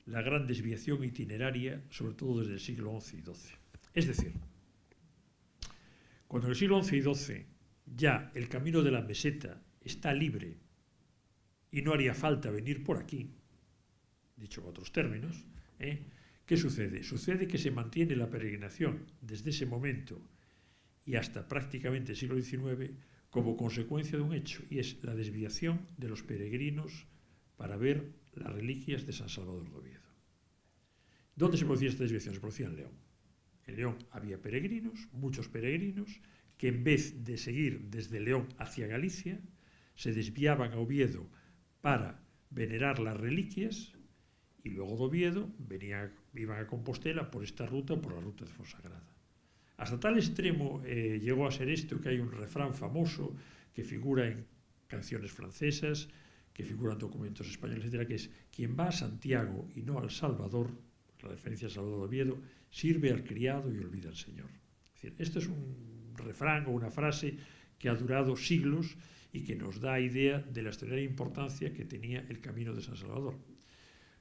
[SPEAKER 2] la gran desviación itineraria, sobre todo desde el siglo XI y XII. Es decir, cuando en el siglo XI y XII ya el camino de la meseta está libre y no haría falta venir por aquí, dicho en otros términos, ¿qué sucede? Sucede que se mantiene la peregrinación desde ese momento y hasta prácticamente el siglo XIX como consecuencia de un hecho, y es la desviación de los peregrinos para ver las reliquias de San Salvador de Oviedo. ¿Dónde se producía esta desviación? Se producía en León. En León había peregrinos, muchos peregrinos, que en vez de seguir desde León hacia Galicia, se desviaban a Oviedo para venerar las reliquias, y luego de Oviedo iban a Compostela por esta ruta o por la ruta de Fonsagrada. Hasta tal extremo llegó a ser esto que hay un refrán famoso que figura en canciones francesas, que figura en documentos españoles, etcétera, que es: quien va a Santiago y no al Salvador, la referencia a Salvador de Oviedo, sirve al criado y olvida al Señor. Es decir, esto es un refrán o una frase que ha durado siglos y que nos da idea de la extraordinaria importancia que tenía el camino de San Salvador.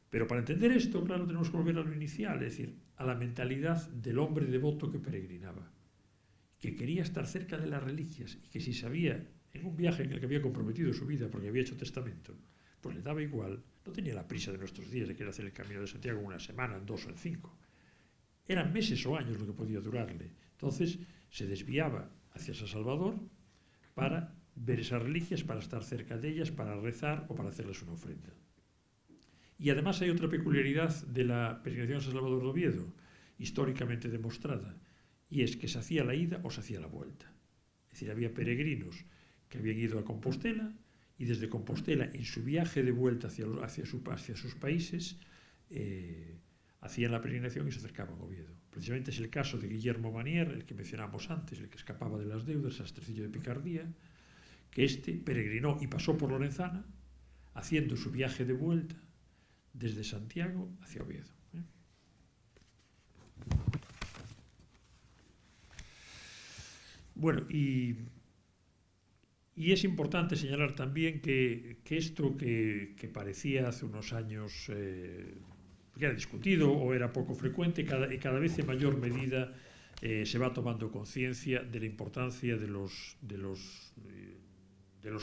[SPEAKER 2] Pero para entender esto, claro, tenemos que volver a lo inicial, es decir, a la mentalidad del hombre devoto que peregrinaba, que quería estar cerca de las reliquias y que si sabía, en un viaje en el que había comprometido su vida porque había hecho testamento, pues le daba igual, no tenía la prisa de nuestros días de querer hacer el Camino de Santiago en una semana, en 2 o en 5. Eran meses o años lo que podía durarle. Entonces se desviaba hacia San Salvador para ver esas reliquias, para estar cerca de ellas, para rezar o para hacerles una ofrenda. Y además hay otra peculiaridad de la peregrinación a San Salvador de Oviedo, históricamente demostrada, y es que se hacía la ida o se hacía la vuelta. Es decir, había peregrinos que habían ido a Compostela y desde Compostela, en su viaje de vuelta hacia sus países, hacían la peregrinación y se acercaban a Oviedo. Precisamente es el caso de Guillermo Manier, el que mencionamos antes, el que escapaba de las deudas, sastrecillo de picardía, que peregrinó y pasó por Lorenzana, haciendo su viaje de vuelta desde Santiago hacia Oviedo. Bueno, y es importante señalar también que esto que parecía hace unos años era discutido ou era pouco frecuente, e cada vez en maior medida se va tomando conciencia de la importancia de los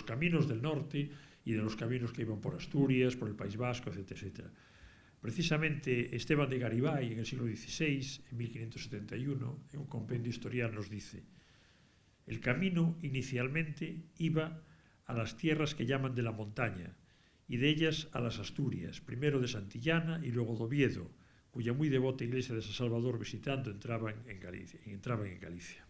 [SPEAKER 2] caminos del norte y de los caminos que iban por Asturias, por el País Vasco, etcétera, etcétera. Precisamente Esteban de Garibay, en el siglo XVI, en 1571, en un compendio historial nos dice: el camino inicialmente iba a las tierras que llaman de la montaña, y de ellas a las Asturias, primero de Santillana y luego de Oviedo, cuya muy devota iglesia de San Salvador visitando entraban en Galicia.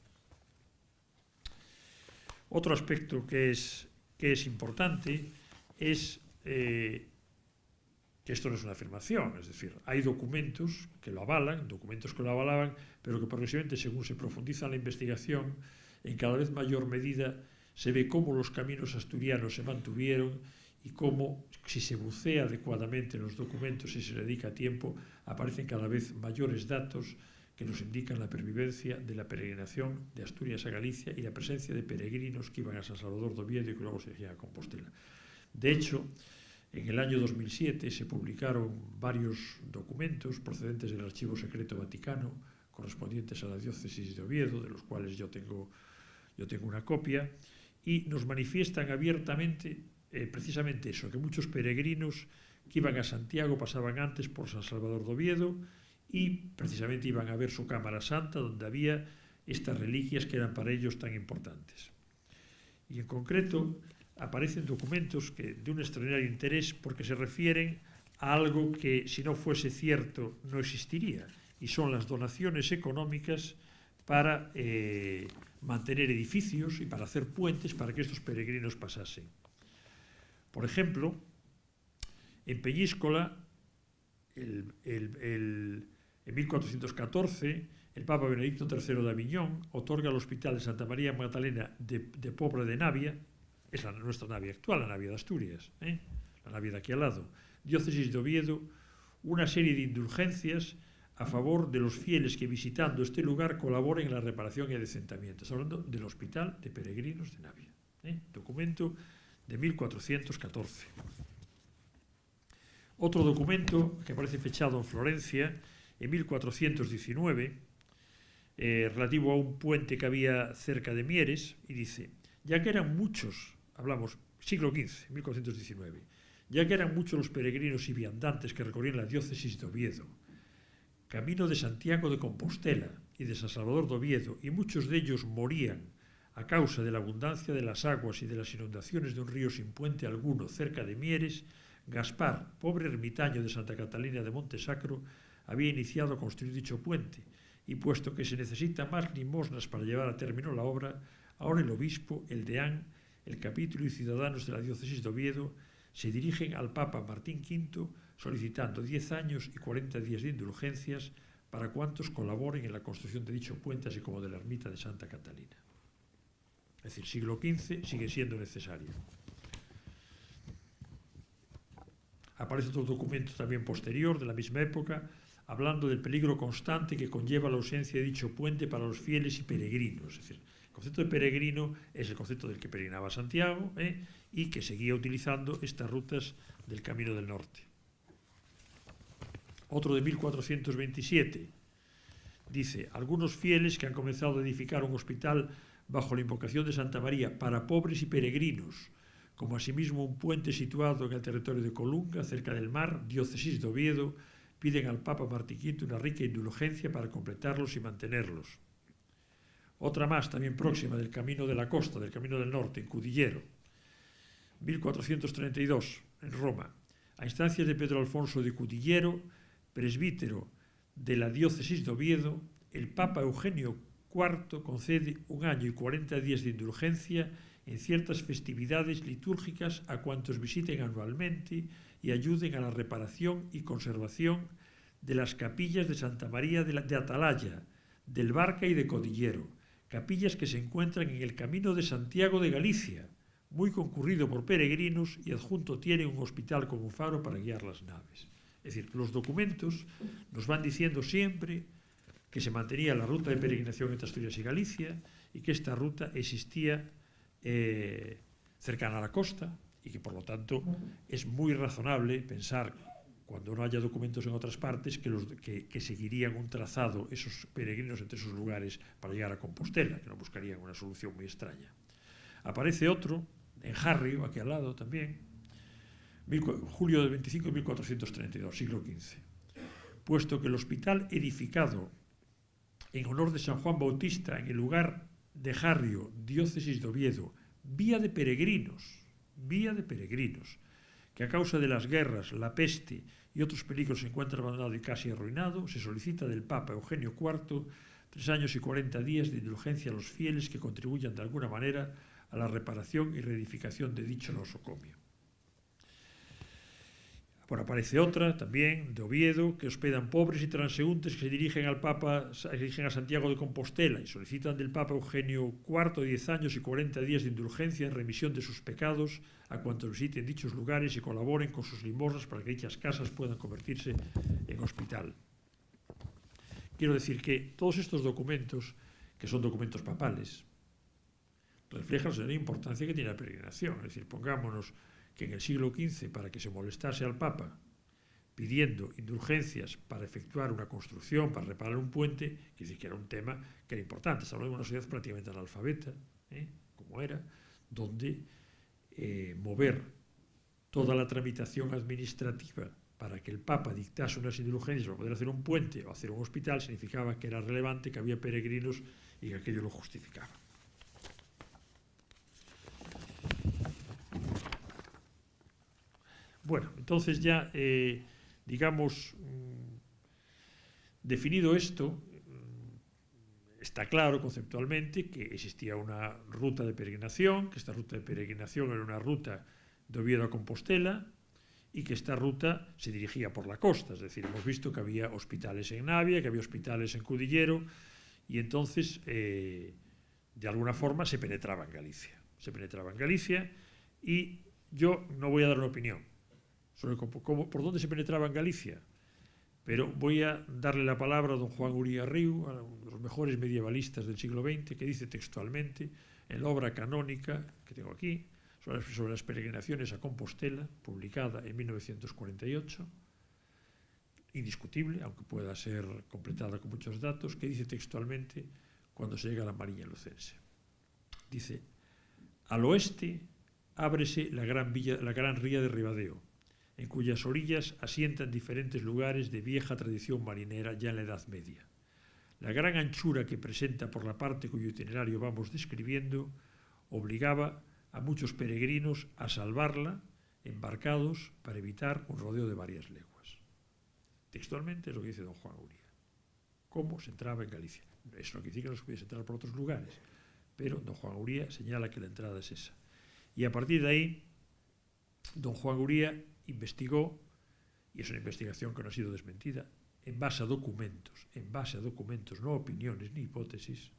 [SPEAKER 2] Otro aspecto que es importante es que esto no es una afirmación, es decir, hay documentos que lo avalaban, pero que progresivamente, según se profundiza en la investigación, en cada vez mayor medida se ve cómo los caminos asturianos se mantuvieron y cómo, si se bucea adecuadamente en los documentos y se le dedica tiempo, aparecen cada vez mayores datos que nos indican la pervivencia de la peregrinación de Asturias a Galicia y la presencia de peregrinos que iban a San Salvador de Oviedo y que luego se dirigían a Compostela. De hecho, en el año 2007 se publicaron varios documentos procedentes del Archivo Secreto Vaticano, correspondientes a la diócesis de Oviedo, de los cuales yo tengo una copia, y nos manifiestan abiertamente precisamente eso, que muchos peregrinos que iban a Santiago pasaban antes por San Salvador de Oviedo y precisamente iban a ver su Cámara Santa, donde había estas reliquias que eran para ellos tan importantes. Y en concreto aparecen documentos de un extraordinario interés porque se refieren a algo que, si no fuese cierto, no existiría, y son las donaciones económicas para mantener edificios y para hacer puentes para que estos peregrinos pasasen. Por ejemplo, en Peñíscola, en 1414, el Papa Benedicto III de Aviñón otorga al Hospital de Santa María Magdalena de Pobra de Navia, es nuestra Navia actual, la Navia de Asturias, la Navia de aquí al lado, diócesis de Oviedo, una serie de indulgencias a favor de los fieles que visitando este lugar colaboren en la reparación y adecentamiento. Estamos hablando del Hospital de Peregrinos de Navia, documento de 1414. Otro documento que aparece fechado en Florencia en 1419, relativo a un puente que había cerca de Mieres, y dice: ya que eran muchos, hablamos siglo XV, 1419, ya que eran muchos los peregrinos y viandantes que recorrían la diócesis de Oviedo, camino de Santiago de Compostela y de San Salvador de Oviedo, y muchos de ellos morían a causa de la abundancia de las aguas y de las inundaciones de un río sin puente alguno cerca de Mieres, Gaspar, pobre ermitaño de Santa Catalina de Montesacro, había iniciado a construir dicho puente, y puesto que se necesita más limosnas para llevar a término la obra, ahora el obispo, el deán, el capítulo y ciudadanos de la diócesis de Oviedo se dirigen al Papa Martín V solicitando 10 años y 40 días de indulgencias para cuantos colaboren en la construcción de dicho puente, así como de la ermita de Santa Catalina. Es decir, siglo XV sigue siendo necesario. Aparece otro documento también posterior, de la misma época, hablando del peligro constante que conlleva la ausencia de dicho puente para los fieles y peregrinos. Es decir, el concepto de peregrino es el concepto del que peregrinaba a Santiago y que seguía utilizando estas rutas del Camino del Norte. Otro de 1427 dice: algunos fieles que han comenzado a edificar un hospital bajo la invocación de Santa María para pobres y peregrinos, como asimismo un puente situado en el territorio de Colunga, cerca del mar, diócesis de Oviedo, piden al Papa Martín V una rica indulgencia para completarlos y mantenerlos. Otra más, también próxima, del Camino de la Costa, del Camino del Norte, en Cudillero, 1432, en Roma. A instancias de Pedro Alfonso de Cudillero, presbítero de la diócesis de Oviedo, el Papa Eugenio IV concede 1 año y 40 días de indulgencia en ciertas festividades litúrgicas a cuantos visiten anualmente y ayuden a la reparación y conservación de las capillas de Santa María de Atalaya, del Barca y de Codillero, capillas que se encuentran en el Camino de Santiago de Galicia, muy concurrido por peregrinos, y adjunto tiene un hospital con un faro para guiar las naves. Es decir, los documentos nos van diciendo siempre que se mantenía la ruta de peregrinación entre Asturias y Galicia y que esta ruta existía cercana a la costa y que por lo tanto es muy razonable pensar cuando no haya documentos en otras partes, que seguirían un trazado esos peregrinos entre esos lugares para llegar a Compostela, que no buscarían una solución muy extraña. Aparece otro, en Harrio, aquí al lado también, julio del 25 de 1432, siglo XV, puesto que el hospital edificado en honor de San Juan Bautista en el lugar de Harrio, diócesis de Oviedo, vía de peregrinos, que a causa de las guerras, la peste y otros peligros se encuentra abandonado y casi arruinado, se solicita del Papa Eugenio IV 3 años y 40 días de indulgencia a los fieles que contribuyan de alguna manera a la reparación y reedificación de dicho nosocomio. Bueno, aparece otra también de Oviedo, que hospedan pobres y transeúntes que se dirigen al Papa, a Santiago de Compostela y solicitan del Papa Eugenio IV 10 años y 40 días de indulgencia en remisión de sus pecados a cuantos visiten dichos lugares y colaboren con sus limosnas para que dichas casas puedan convertirse en hospital. Quiero decir que todos estos documentos, que son documentos papales, reflejan la importancia que tiene la peregrinación. Es decir, pongámonos que en el siglo XV, para que se molestase al Papa pidiendo indulgencias para efectuar una construcción, para reparar un puente, que decir que era un tema que era importante. Estamos en una sociedad prácticamente analfabeta, como era, donde mover toda la tramitación administrativa para que el Papa dictase unas indulgencias para poder hacer un puente o hacer un hospital significaba que era relevante, que había peregrinos y que aquello lo justificaba. Bueno, entonces ya, digamos, definido esto, está claro conceptualmente que existía una ruta de peregrinación, que esta ruta de peregrinación era una ruta de Oviedo a Compostela y que esta ruta se dirigía por la costa. Es decir, hemos visto que había hospitales en Navia, que había hospitales en Cudillero y entonces, de alguna forma, se penetraba en Galicia. Y yo no voy a dar una opinión sobre por dónde se penetraba en Galicia, pero voy a darle la palabra a don Juan Uría Riu, uno de los mejores medievalistas del siglo XX, que dice textualmente en la obra canónica que tengo aquí, sobre las peregrinaciones a Compostela, publicada en 1948, indiscutible, aunque pueda ser completada con muchos datos, que dice textualmente cuando se llega a la Mariña Lucense. Dice: al oeste ábrese la gran ría de Ribadeo, en cuyas orillas asientan diferentes lugares de vieja tradición marinera ya en la Edad Media. La gran anchura que presenta por la parte cuyo itinerario vamos describiendo obligaba a muchos peregrinos a salvarla embarcados para evitar un rodeo de varias leguas. Textualmente es lo que dice don Juan Uría. ¿Cómo se entraba en Galicia? Eso no quiere decir que no se pudiese entrar por otros lugares, pero don Juan Uría señala que la entrada es esa. Y a partir de ahí, don Juan Uría investigó, y es una investigación que no ha sido desmentida, en base a documentos, no opiniones ni hipótesis,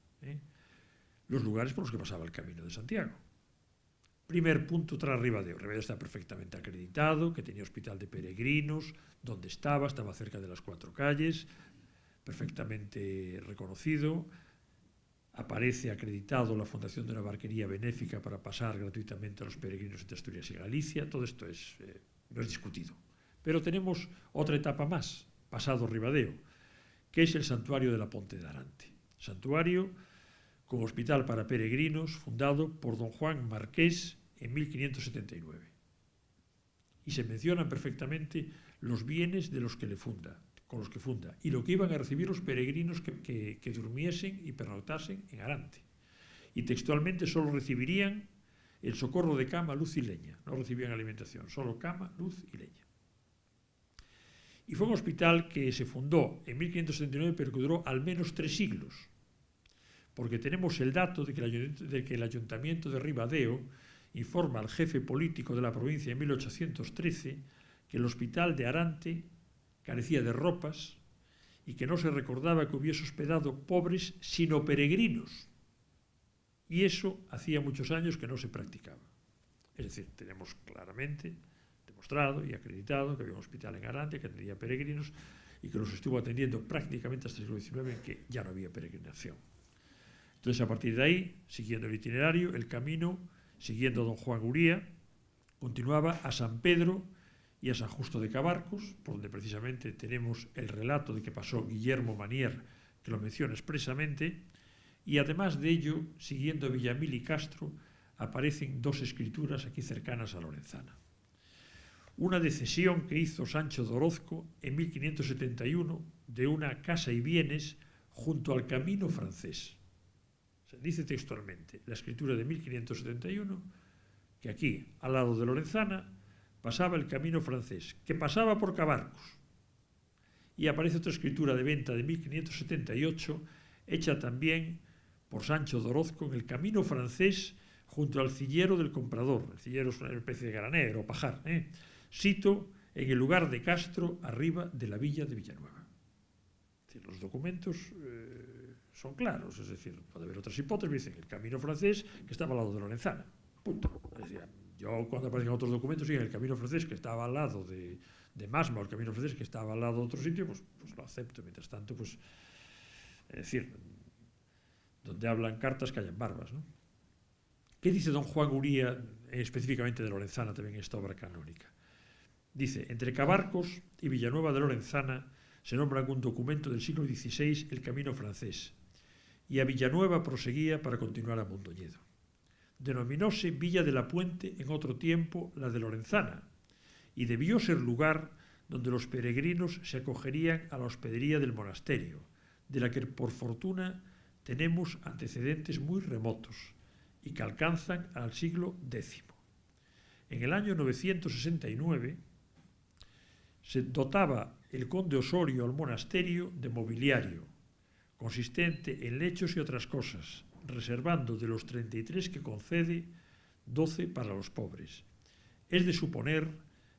[SPEAKER 2] los lugares por los que pasaba el Camino de Santiago. Primer punto tras Ribadeo. Ribadeo está perfectamente acreditado, que tenía hospital de peregrinos, donde estaba cerca de las 4 calles, perfectamente reconocido. Aparece acreditado la fundación de una barquería benéfica para pasar gratuitamente a los peregrinos entre Asturias y Galicia. Todo esto no es discutido. Pero tenemos otra etapa más, pasado Ribadeo, que es el santuario de la Ponte de Arante. Santuario con hospital para peregrinos fundado por don Juan Marqués en 1579. Y se mencionan perfectamente los bienes de los que le funda, con los que funda, y lo que iban a recibir los peregrinos que durmiesen y pernotasen en Arante. Y textualmente solo recibirían el socorro de cama, luz y leña. No recibían alimentación, solo cama, luz y leña. Y fue un hospital que se fundó en 1579, pero que duró al menos 3 siglos. Porque tenemos el dato de que el Ayuntamiento de Ribadeo informa al jefe político de la provincia en 1813 que el hospital de Arante carecía de ropas y que no se recordaba que hubiese hospedado pobres sino peregrinos. Y eso hacía muchos años que no se practicaba. Es decir, tenemos claramente demostrado y acreditado que había un hospital en Arante que atendía peregrinos y que los estuvo atendiendo prácticamente hasta el siglo XIX, en que ya no había peregrinación. Entonces, a partir de ahí, siguiendo el itinerario, el camino, siguiendo a don Juan Uría, continuaba a San Pedro y a San Justo de Cabarcos, por donde precisamente tenemos el relato de que pasó Guillermo Manier, que lo menciona expresamente, y además de ello, siguiendo Villamil y Castro, aparecen dos escrituras aquí cercanas a Lorenzana. Una de cesión que hizo Sancho de Orozco en 1571 de una casa y bienes junto al camino francés. Se dice textualmente, la escritura de 1571, que aquí, al lado de Lorenzana, pasaba el camino francés, que pasaba por Cabarcos. Y aparece otra escritura de venta de 1578, hecha también por Sancho de Orozco en el camino francés junto al cillero del comprador. El cillero es una especie de granero o pajar, sito en el lugar de Castro, arriba de la villa de Villanueva. Es decir, los documentos son claros, es decir, puede haber otras hipótesis, dicen el camino francés que estaba al lado de Lorenzana, punto. Es decir, yo cuando aparecen otros documentos, en el camino francés que estaba al lado de Masma, o el camino francés que estaba al lado de otro sitio, pues lo acepto. Mientras tanto, pues, es decir, donde hablan cartas callan barbas, ¿no? ¿Qué dice don Juan Uría específicamente de Lorenzana también en esta obra canónica? Dice, entre Cabarcos y Villanueva de Lorenzana se nombra en un documento del siglo XVI el camino francés, y a Villanueva proseguía para continuar a Mondoñedo. Denominóse Villa de la Puente en otro tiempo la de Lorenzana, y debió ser lugar donde los peregrinos se acogerían a la hospedería del monasterio, de la que por fortuna tenemos antecedentes muy remotos y que alcanzan al siglo X. En el año 969 se dotaba el conde Osorio al monasterio de mobiliario, consistente en lechos y otras cosas, reservando de los 33 que concede, 12 para los pobres. Es de suponer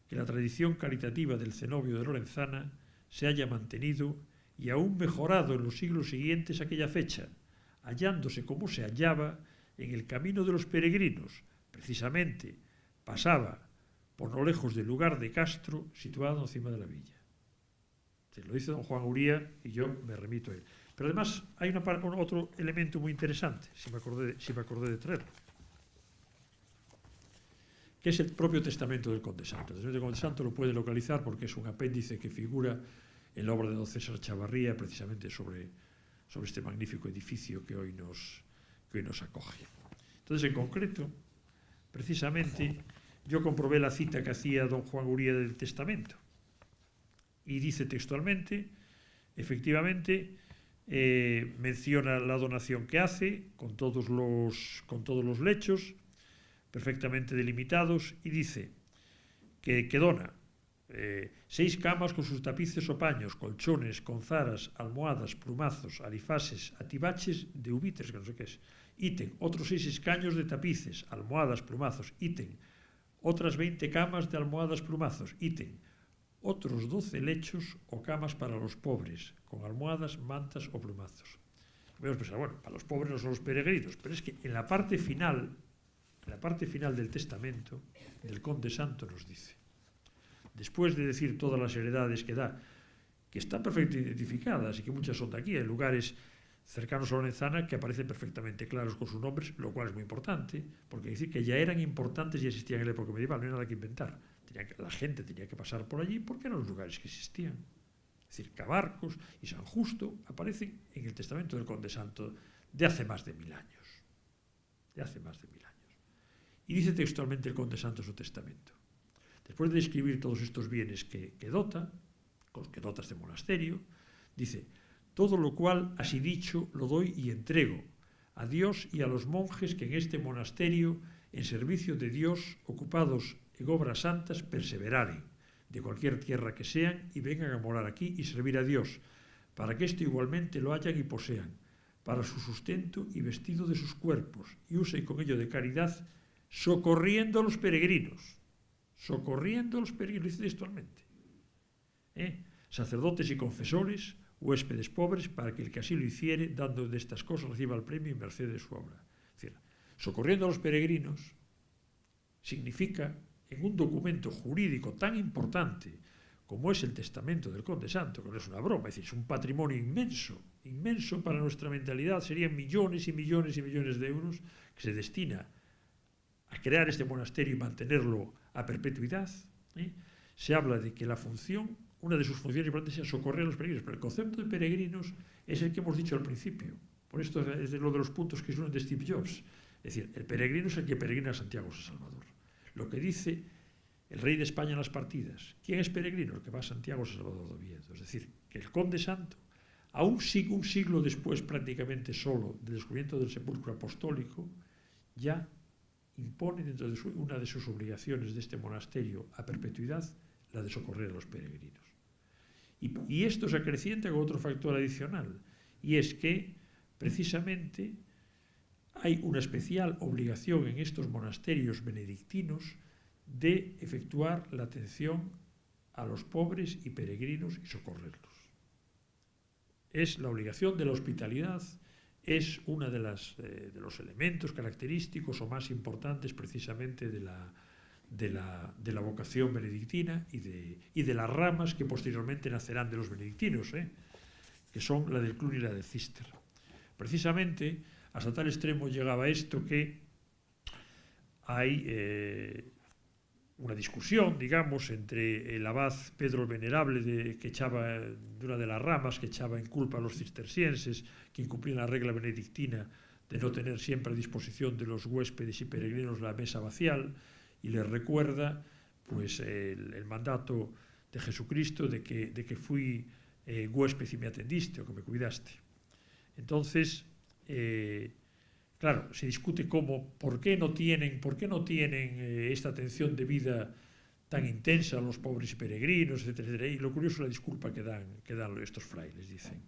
[SPEAKER 2] que la tradición caritativa del cenobio de Lorenzana se haya mantenido y aún mejorado en los siglos siguientes a aquella fecha, hallándose como se hallaba en el camino de los peregrinos, precisamente pasaba por no lejos del lugar de Castro, situado encima de la villa. Lo dice don Juan Uría y yo me remito a él. Pero además hay otro elemento muy interesante, si me acordé de traerlo, que es el propio testamento del Conde Santo. El testamento del Conde Santo lo puede localizar porque es un apéndice que figura en la obra de don César Chavarría, precisamente sobre este magnífico edificio que hoy nos acoge. Entonces, en concreto, precisamente, yo comprobé la cita que hacía don Juan Uría del testamento. Y dice textualmente, efectivamente, menciona la donación que hace con todos los lechos perfectamente delimitados y dice que dona 6 camas con sus tapices o paños, colchones, conzaras, almohadas, plumazos, alifases, atibaches de ubitres, que no sé qué es, ítem, otros 6 escaños de tapices, almohadas, plumazos, ítem, otras 20 camas de almohadas, plumazos, ítem, otros 12 lechos o camas para los pobres, con almohadas, mantas o plumazos. Podemos pensar, bueno, para los pobres no son los peregrinos, pero es que en la parte final del testamento del Conde Santo nos dice, después de decir todas las heredades que da, que están perfectamente identificadas y que muchas son de aquí, hay lugares cercanos a Lorenzana que aparecen perfectamente claros con sus nombres, lo cual es muy importante, porque decir que ya eran importantes y existían en la época medieval, no hay nada que inventar. La gente tenía que pasar por allí porque eran los lugares que existían. Es decir, Cabarcos y San Justo aparecen en el testamento del Conde Santo de hace más de 1000 años. Y dice textualmente el Conde Santo en su testamento. Después de describir todos estos bienes que dota, con los que dota este monasterio, dice, todo lo cual, así dicho, lo doy y entrego a Dios y a los monjes que en este monasterio, en servicio de Dios, ocupados en obras santas, perseveraren, de cualquier tierra que sean, y vengan a morar aquí y servir a Dios, para que esto igualmente lo hayan y posean, para su sustento y vestido de sus cuerpos, y usen con ello de caridad, socorriendo a los peregrinos, dice textualmente, sacerdotes y confesores, huéspedes pobres, para que el que así lo hiciere, dando de estas cosas, reciba el premio y merced de su obra. Es decir, socorriendo a los peregrinos significa, en un documento jurídico tan importante como es el testamento del Conde Santo, que no es una broma, es decir, es un patrimonio inmenso para nuestra mentalidad, serían millones y millones y millones de euros que se destina a crear este monasterio y mantenerlo a perpetuidad, se habla de que la función, una de sus funciones importantes es socorrer a los peregrinos, pero el concepto de peregrinos es el que hemos dicho al principio. Por esto es de lo de los puntos que son de Steve Jobs. Es decir, el peregrino es el que peregrina a Santiago de Salvador. Lo que dice el rey de España en las partidas, ¿quién es peregrino? El que va a Santiago de Salvador de Oviedo. Es decir, que el conde santo, aún un siglo después prácticamente solo del descubrimiento del sepulcro apostólico, ya impone dentro de una de sus obligaciones de este monasterio a perpetuidad la de socorrer a los peregrinos. Y esto se acrecienta con otro factor adicional, y es que precisamente hay una especial obligación en estos monasterios benedictinos de efectuar la atención a los pobres y peregrinos y socorrerlos. Es la obligación de la hospitalidad, es uno de los elementos característicos o más importantes precisamente de la vocación benedictina y de las ramas que posteriormente nacerán de los benedictinos, que son la del Cluny y la del Císter. Precisamente, hasta tal extremo llegaba esto que hay una discusión, digamos, entre el abad Pedro el Venerable, que echaba de una de las ramas, que echaba en culpa a los cistercienses, que incumplían la regla benedictina de no tener siempre a disposición de los huéspedes y peregrinos la mesa vacial, y les recuerda pues el mandato de Jesucristo de que fui huésped y me atendiste, o que me cuidaste. Entonces, claro, se discute por qué no tienen esta atención debida tan intensa a los pobres y peregrinos, etcétera, etcétera. Y lo curioso es la disculpa que dan estos frailes, dicen.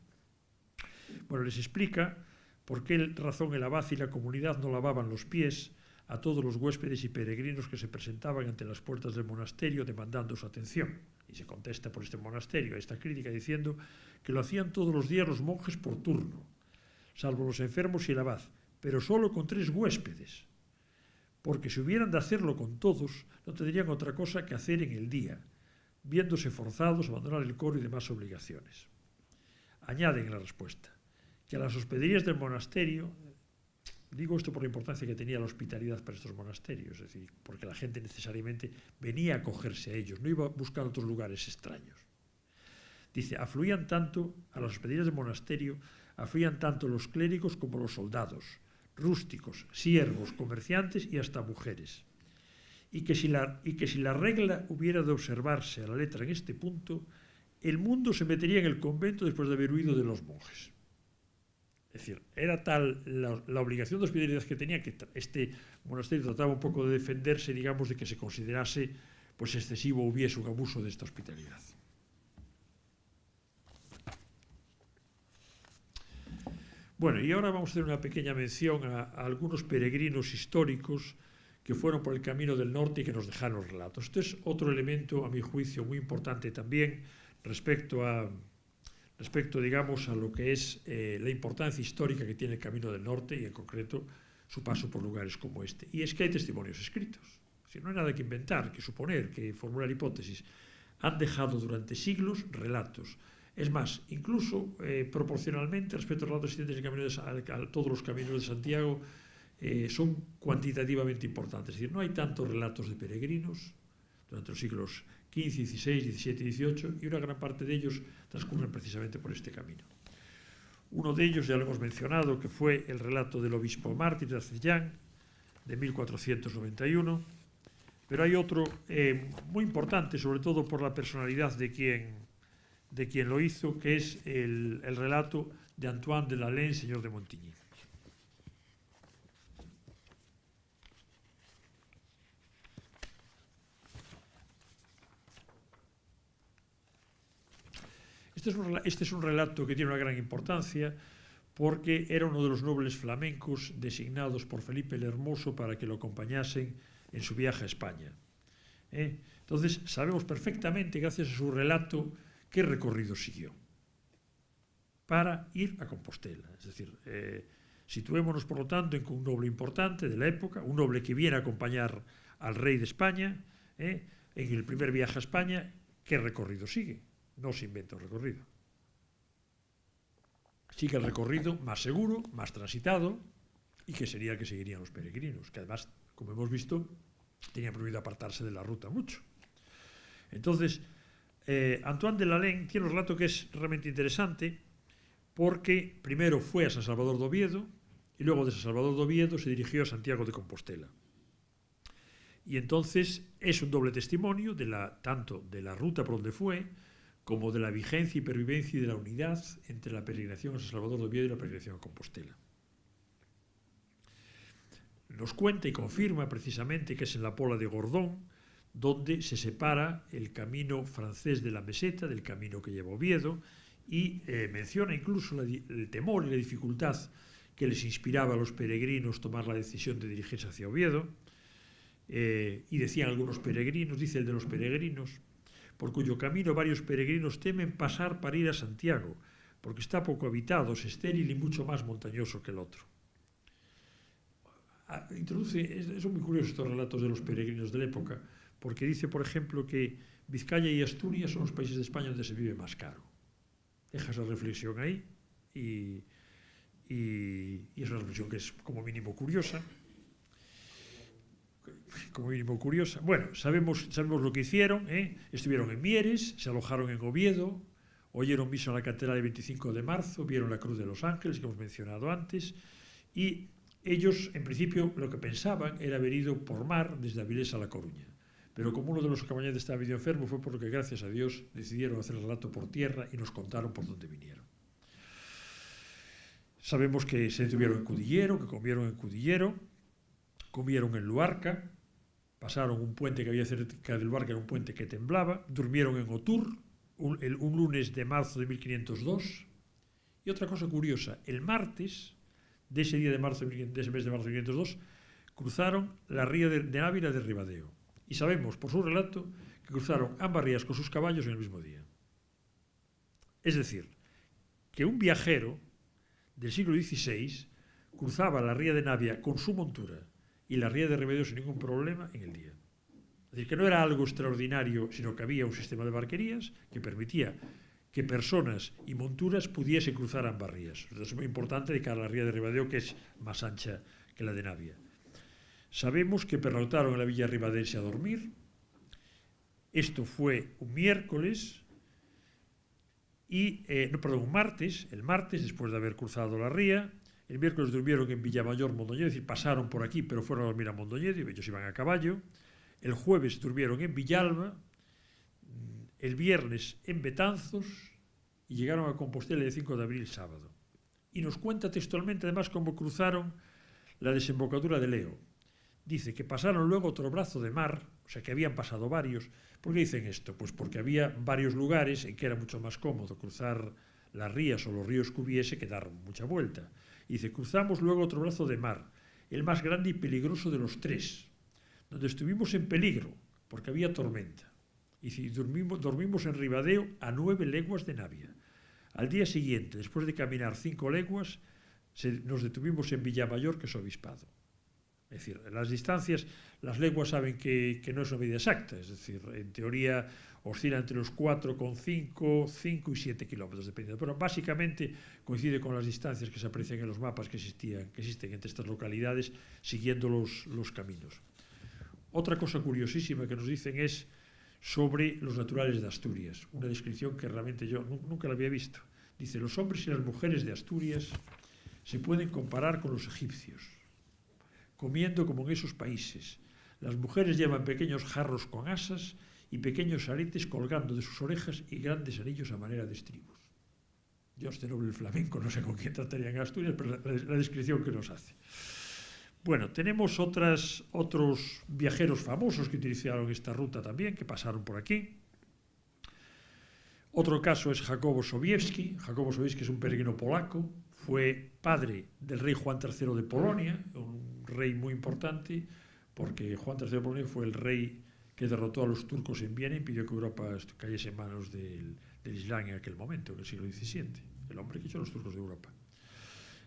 [SPEAKER 2] Bueno, les explica por qué razón el abad y la comunidad no lavaban los pies a todos los huéspedes y peregrinos que se presentaban ante las puertas del monasterio demandando su atención. Y se contesta por este monasterio a esta crítica diciendo que lo hacían todos los días los monjes por turno, salvo los enfermos y el abad, pero solo con 3 huéspedes, porque si hubieran de hacerlo con todos, no tendrían otra cosa que hacer en el día, viéndose forzados a abandonar el coro y demás obligaciones. Añaden en la respuesta que a las hospederías del monasterio, digo esto por la importancia que tenía la hospitalidad para estos monasterios, es decir, porque la gente necesariamente venía a acogerse a ellos, no iba a buscar otros lugares extraños. Dice, afluían tanto a las hospederías del monasterio, afluían tanto los clérigos como los soldados, rústicos, siervos, comerciantes y hasta mujeres. Y que si la regla hubiera de observarse a la letra en este punto, el mundo se metería en el convento después de haber huido de los monjes. Es decir, era tal la obligación de hospitalidad que tenía que este monasterio trataba un poco de defenderse, digamos, de que se considerase pues excesivo o hubiese un abuso de esta hospitalidad. Bueno, y ahora vamos a hacer una pequeña mención a algunos peregrinos históricos que fueron por el camino del norte y que nos dejaron relatos. Este es otro elemento, a mi juicio, muy importante también respecto, digamos, a lo que es la importancia histórica que tiene el Camino del Norte y, en concreto, su paso por lugares como este. Y es que hay testimonios escritos. Es decir, no hay nada que inventar, que suponer, que formular hipótesis. Han dejado durante siglos relatos. Es más, incluso proporcionalmente respecto a los relatos existentes a todos los caminos de Santiago, son cuantitativamente importantes. Es decir, no hay tantos relatos de peregrinos durante los siglos XV, XVI, XVII y XVIII, y una gran parte de ellos transcurren precisamente por este camino. Uno de ellos ya lo hemos mencionado, que fue el relato del obispo mártir de Acellán, de 1491, pero hay otro muy importante, sobre todo por la personalidad de quien lo hizo, que es el relato de Antoine de Lalaine, señor de Montigny. Este es un relato que tiene una gran importancia porque era uno de los nobles flamencos designados por Felipe el Hermoso para que lo acompañasen en su viaje a España. Entonces, sabemos perfectamente, gracias a su relato, qué recorrido siguió para ir a Compostela. Es decir, situémonos, por lo tanto, en un noble importante de la época, un noble que viene a acompañar al rey de España en el primer viaje a España. ¿Qué recorrido sigue? No se inventa un recorrido. Sigue el recorrido más seguro, más transitado, y que sería el que seguirían los peregrinos, que además, como hemos visto, tenían prohibido apartarse de la ruta mucho. Entonces, Antoine de Lalén tiene un relato que es realmente interesante porque primero fue a San Salvador de Oviedo y luego de San Salvador de Oviedo se dirigió a Santiago de Compostela. Y entonces es un doble testimonio tanto de la ruta por donde fue como de la vigencia y pervivencia y de la unidad entre la peregrinación a San Salvador de Oviedo y la peregrinación a Compostela. Nos cuenta y confirma precisamente que es en la Pola de Gordón donde se separa el camino francés de la Meseta del camino que lleva a Oviedo, y menciona incluso el temor y la dificultad que les inspiraba a los peregrinos tomar la decisión de dirigirse hacia Oviedo, y decían algunos peregrinos, dice el de los peregrinos, por cuyo camino varios peregrinos temen pasar para ir a Santiago, porque está poco habitado, es estéril y mucho más montañoso que el otro. Son muy curiosos estos relatos de los peregrinos de la época, porque dice, por ejemplo, que Vizcaya y Asturias son los países de España donde se vive más caro. Deja esa reflexión ahí y es una reflexión que es como mínimo curiosa. Bueno, sabemos lo que hicieron, estuvieron en Mieres, se alojaron en Oviedo, oyeron misa en la catedral el 25 de marzo, vieron la Cruz de los Ángeles que hemos mencionado antes, y ellos en principio lo que pensaban era haber ido por mar desde Avilés a La Coruña, pero como uno de los acompañantes estaba medio enfermo, fue por lo que gracias a Dios decidieron hacer el relato por tierra y nos contaron por dónde vinieron. Sabemos que se detuvieron en Cudillero, que comieron en Cudillero, comieron en Luarca, pasaron un puente que había cerca del Luarca, era un puente que temblaba, durmieron en Otur, un lunes de marzo de 1502, y otra cosa curiosa, el martes de ese día de ese mes de marzo de 1502, cruzaron la ría de Ávila de Ribadeo, y sabemos por su relato que cruzaron ambas rías con sus caballos en el mismo día. Es decir, que un viajero del siglo XVI cruzaba la ría de Navia con su montura y la ría de Ribadeo sin ningún problema en el día. Es decir, que no era algo extraordinario, sino que había un sistema de barquerías que permitía que personas y monturas pudiesen cruzar ambas rías. Esto es muy importante de cara a la ría de Ribadeo, que es más ancha que la de Navia. Sabemos que pernotaron en la villa ribadense a dormir. Esto fue un miércoles un martes, el martes, después de haber cruzado la ría. El miércoles durmieron en Villamayor, Mondoñedo, es decir, pasaron por aquí, pero fueron a dormir a Mondoñedo, y ellos iban a caballo. El jueves durmieron en Villalba, el viernes en Betanzos, y llegaron a Compostela el 5 de abril, sábado. Y nos cuenta textualmente, además, cómo cruzaron la desembocadura de Leo. Dice que pasaron luego otro brazo de mar, o sea que habían pasado varios. ¿Por qué dicen esto? Pues porque había varios lugares en que era mucho más cómodo cruzar las rías o los ríos que hubiese que dar mucha vuelta. Y dice, cruzamos luego otro brazo de mar, el más grande y peligroso de los tres, donde estuvimos en peligro, porque había tormenta. Y dormimos en Ribadeo a 9 leguas de Navia. Al día siguiente, después de caminar 5 leguas, nos detuvimos en Villamayor, que es obispado. Es decir, las distancias, las leguas saben que no es una medida exacta, es decir, en teoría oscila entre los 4,5, 5 y 7 kilómetros, dependiendo. Pero básicamente coincide con las distancias que se aprecian en los mapas que existen entre estas localidades, siguiendo los caminos. Otra cosa curiosísima que nos dicen es sobre los naturales de Asturias, una descripción que realmente yo nunca la había visto. Dice, los hombres y las mujeres de Asturias se pueden comparar con los egipcios, comiendo como en esos países. Las mujeres llevan pequeños jarros con asas y pequeños aretes colgando de sus orejas y grandes anillos a manera de estribos. Yo, este noble flamenco, no sé con quién trataría en Asturias, pero la descripción que nos hace. Bueno, tenemos otros viajeros famosos que utilizaron esta ruta también, que pasaron por aquí. Otro caso es Jacobo Sobiewski. Jacobo Sobiewski es un peregrino polaco, fue padre del rey Juan III de Polonia, un rey muy importante, porque Juan III de Polonia fue el rey que derrotó a los turcos en Viena y impidió que Europa cayese en manos del Islam en aquel momento, en el siglo XVII, el hombre que echó a los turcos de Europa.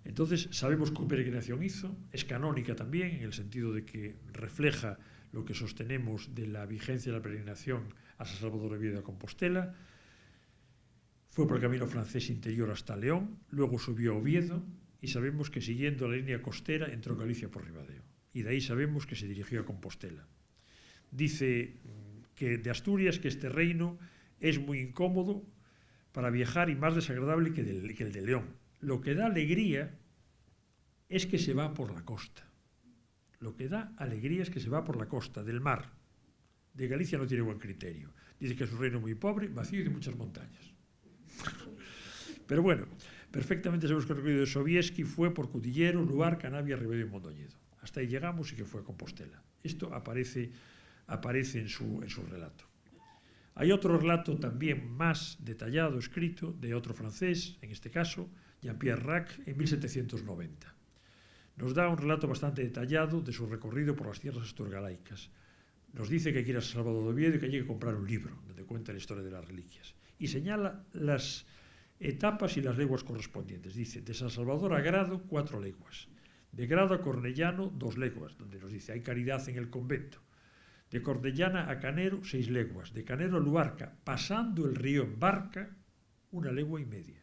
[SPEAKER 2] Entonces, sabemos qué peregrinación hizo, es canónica también, en el sentido de que refleja lo que sostenemos de la vigencia de la peregrinación a San Salvador de Oviedo y a Compostela. Fue por el camino francés interior hasta León, luego subió a Oviedo, y sabemos que siguiendo la línea costera entró en Galicia por Ribadeo. Y de ahí sabemos que se dirigió a Compostela. Dice de Asturias, que este reino es muy incómodo para viajar y más desagradable que el de León. Lo que da alegría es que se va por la costa. Lo que da alegría es que se va por la costa, del mar. De Galicia no tiene buen criterio. Dice que es un reino muy pobre, vacío y de muchas montañas. Pero bueno, perfectamente sabemos que el recorrido de Sobieski fue por Cudillero, Luarca, Navia, Ribadeo y Mondoñedo. Hasta ahí llegamos y que fue a Compostela. Esto aparece en su relato. Hay otro relato también más detallado, escrito, de otro francés, en este caso, Jean-Pierre Rac, en 1790. Nos da un relato bastante detallado de su recorrido por las tierras asturgalaicas. Nos dice que hay que ir a San Salvador de Oviedo y que hay que comprar un libro donde cuenta la historia de las reliquias. Y señala las etapas y las leguas correspondientes. Dice, de San Salvador a Grado, 4 leguas. De Grado a Cornellano, 2 leguas, donde nos dice, hay caridad en el convento. De Cornellana a Canero, 6 leguas. De Canero a Luarca, pasando el río en barca, 1,5 leguas.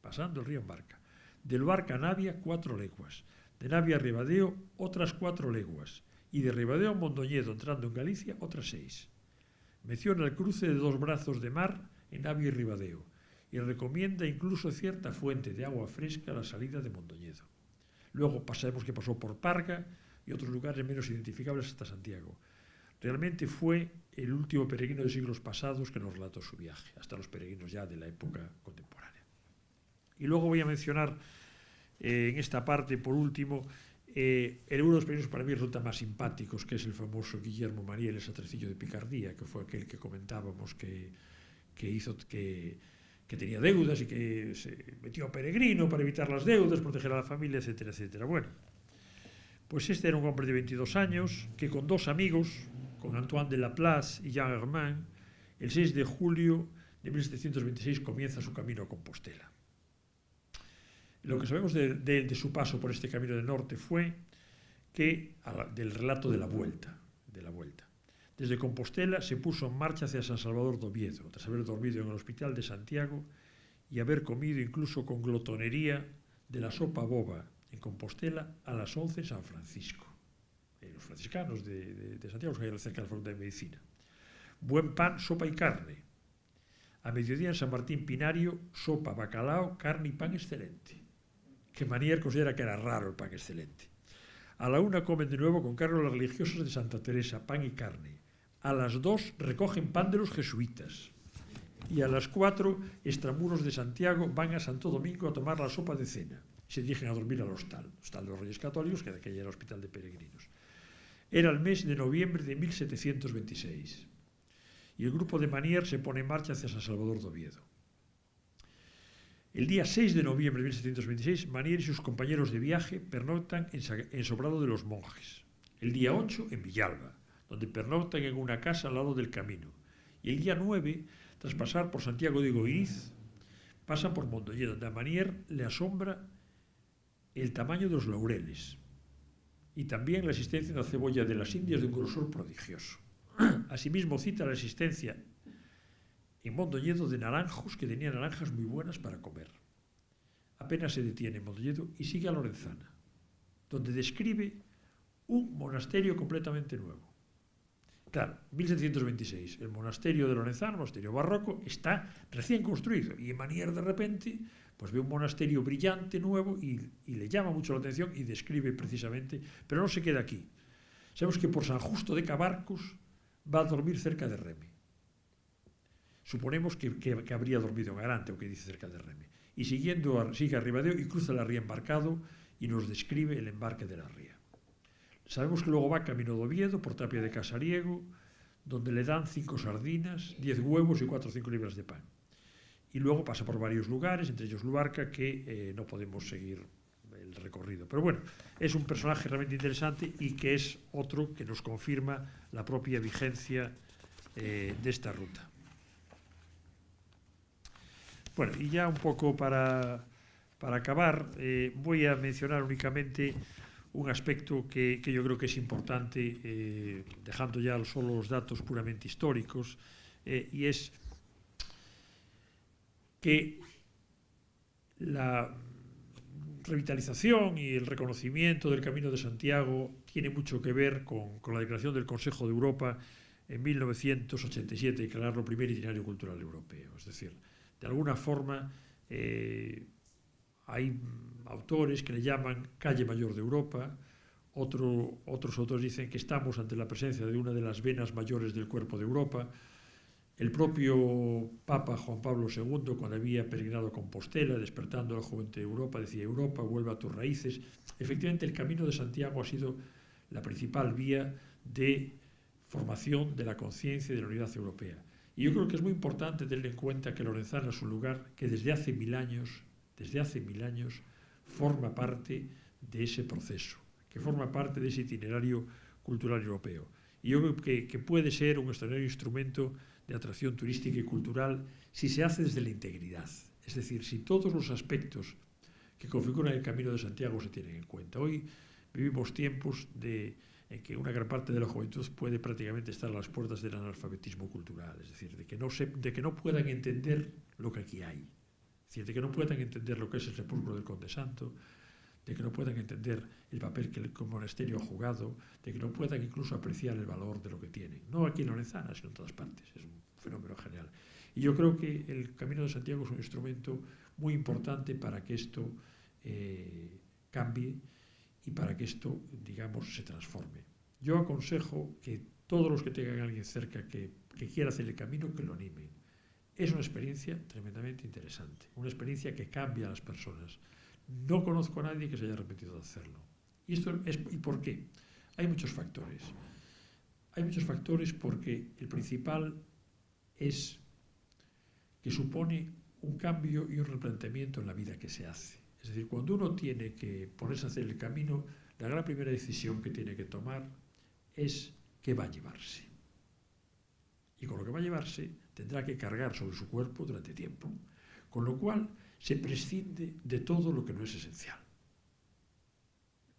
[SPEAKER 2] Pasando el río en barca. De Luarca a Navia, 4 leguas. De Navia a Ribadeo, otras 4 leguas. Y de Ribadeo a Mondoñedo, entrando en Galicia, otras 6. Menciona el cruce de 2 brazos de mar en Navia y Ribadeo, y recomienda incluso cierta fuente de agua fresca a la salida de Mondoñedo. Luego sabemos que pasó por Parga y otros lugares menos identificables hasta Santiago. Realmente fue el último peregrino de siglos pasados que nos relató su viaje, hasta los peregrinos ya de la época contemporánea. Y luego voy a mencionar en esta parte, por último, uno de los peregrinos para mí resulta más simpáticos, que es el famoso Guillermo Mariel, el Satrecillo de Picardía, que fue aquel que comentábamos que tenía deudas y que se metió a peregrino para evitar las deudas, proteger a la familia, etcétera, etcétera. Bueno, pues este era un hombre de 22 años que con 2 amigos, con Antoine de Laplace y Jean Herman, el 6 de julio de 1726 comienza su camino a Compostela. Lo que sabemos de su paso por este camino del norte fue del relato de la vuelta. Desde Compostela se puso en marcha hacia San Salvador de Oviedo, tras haber dormido en el hospital de Santiago y haber comido incluso con glotonería de la sopa boba en Compostela a las 11 en San Francisco. Los franciscanos de Santiago, que hay cerca de la Facultad de Medicina. Buen pan, sopa y carne. A mediodía en San Martín Pinario, sopa, bacalao, carne y pan excelente. Que Manier considera que era raro el pan excelente. A la 1 comen de nuevo con carne los religiosos de Santa Teresa, pan y carne. A las 2 recogen pan de los jesuitas. Y a las 4, extramuros de Santiago van a Santo Domingo a tomar la sopa de cena. Se dirigen a dormir al hostal de los Reyes Católicos, que de aquella era el hospital de peregrinos. Era el mes de noviembre de 1726. Y el grupo de Manier se pone en marcha hacia San Salvador de Oviedo. El día 6 de noviembre de 1726, Manier y sus compañeros de viaje pernoctan en Sobrado de los Monjes. El día 8 en Villalba, donde pernoctan en una casa al lado del camino. Y el día 9, tras pasar por Santiago de Goiriz, pasan por Mondoñedo, donde a Manier le asombra el tamaño de los laureles y también la existencia de una cebolla de las Indias de un grosor prodigioso. Asimismo cita la existencia en Mondoñedo de naranjos, que tenían naranjas muy buenas para comer. Apenas se detiene en Mondoñedo y sigue a Lorenzana, donde describe un monasterio completamente nuevo. Claro, 1726, el monasterio de Lorenzana, monasterio barroco, está recién construido y Manier de repente pues ve un monasterio brillante, nuevo y le llama mucho la atención y describe precisamente, pero no se queda aquí. Sabemos que por San Justo de Cabarcos va a dormir cerca de Reme. Suponemos que habría dormido en Arante, aunque dice cerca de Reme. Y sigue a Ribadeo y cruza la ría embarcado y nos describe el embarque de la ría. Sabemos que luego va camino de Oviedo, por Tapia de Casariego, donde le dan 5 sardinas, 10 huevos y 4 o 5 libras de pan. Y luego pasa por varios lugares, entre ellos Luarca, que no podemos seguir el recorrido. Pero bueno, es un personaje realmente interesante y que es otro que nos confirma la propia vigencia de esta ruta. Bueno, y ya un poco para acabar, voy a mencionar únicamente un aspecto que yo creo que es importante, dejando ya solo los datos puramente históricos, y es que la revitalización y el reconocimiento del Camino de Santiago tiene mucho que ver con la declaración del Consejo de Europa en 1987 declarar el primer itinerario cultural europeo. Es decir, de alguna forma hay autores que le llaman calle mayor de Europa, otros autores dicen que estamos ante la presencia de una de las venas mayores del cuerpo de Europa. El propio Papa Juan Pablo II, cuando había peregrinado a Compostela, despertando a la juventud de Europa, decía: Europa, vuelve a tus raíces. Efectivamente, el Camino de Santiago ha sido la principal vía de formación de la conciencia y de la unidad europea. Y yo creo que es muy importante tener en cuenta que Lorenzana es un lugar que desde hace mil años, forma parte de ese proceso, que forma parte de ese itinerario cultural europeo. Y yo creo que puede ser un extraordinario instrumento de atracción turística y cultural si se hace desde la integridad. Es decir, si todos los aspectos que configuran el Camino de Santiago se tienen en cuenta. Hoy vivimos tiempos en que una gran parte de la juventud puede prácticamente estar a las puertas del analfabetismo cultural, es decir, de que no puedan entender lo que aquí hay, es decir, de que no puedan entender lo que es el sepulcro del Conde Santo, de que no puedan entender el papel que el monasterio ha jugado, de que no puedan incluso apreciar el valor de lo que tienen. No aquí en Lorenzana, sino en todas partes. Es un fenómeno general. Y yo creo que el Camino de Santiago es un instrumento muy importante para que esto cambie y para que esto, digamos, se transforme. Yo aconsejo que todos los que tengan a alguien cerca que quiera hacer el camino, que lo animen. Es una experiencia tremendamente interesante, una experiencia que cambia a las personas. No conozco a nadie que se haya arrepentido de hacerlo. ¿Y por qué? Hay muchos factores. Hay muchos factores porque el principal es que supone un cambio y un replanteamiento en la vida que se hace. Es decir, cuando uno tiene que ponerse a hacer el camino, la gran primera decisión que tiene que tomar es qué va a llevarse. Y con lo que va a llevarse tendrá que cargar sobre su cuerpo durante tiempo. Con lo cual se prescinde de todo lo que no es esencial.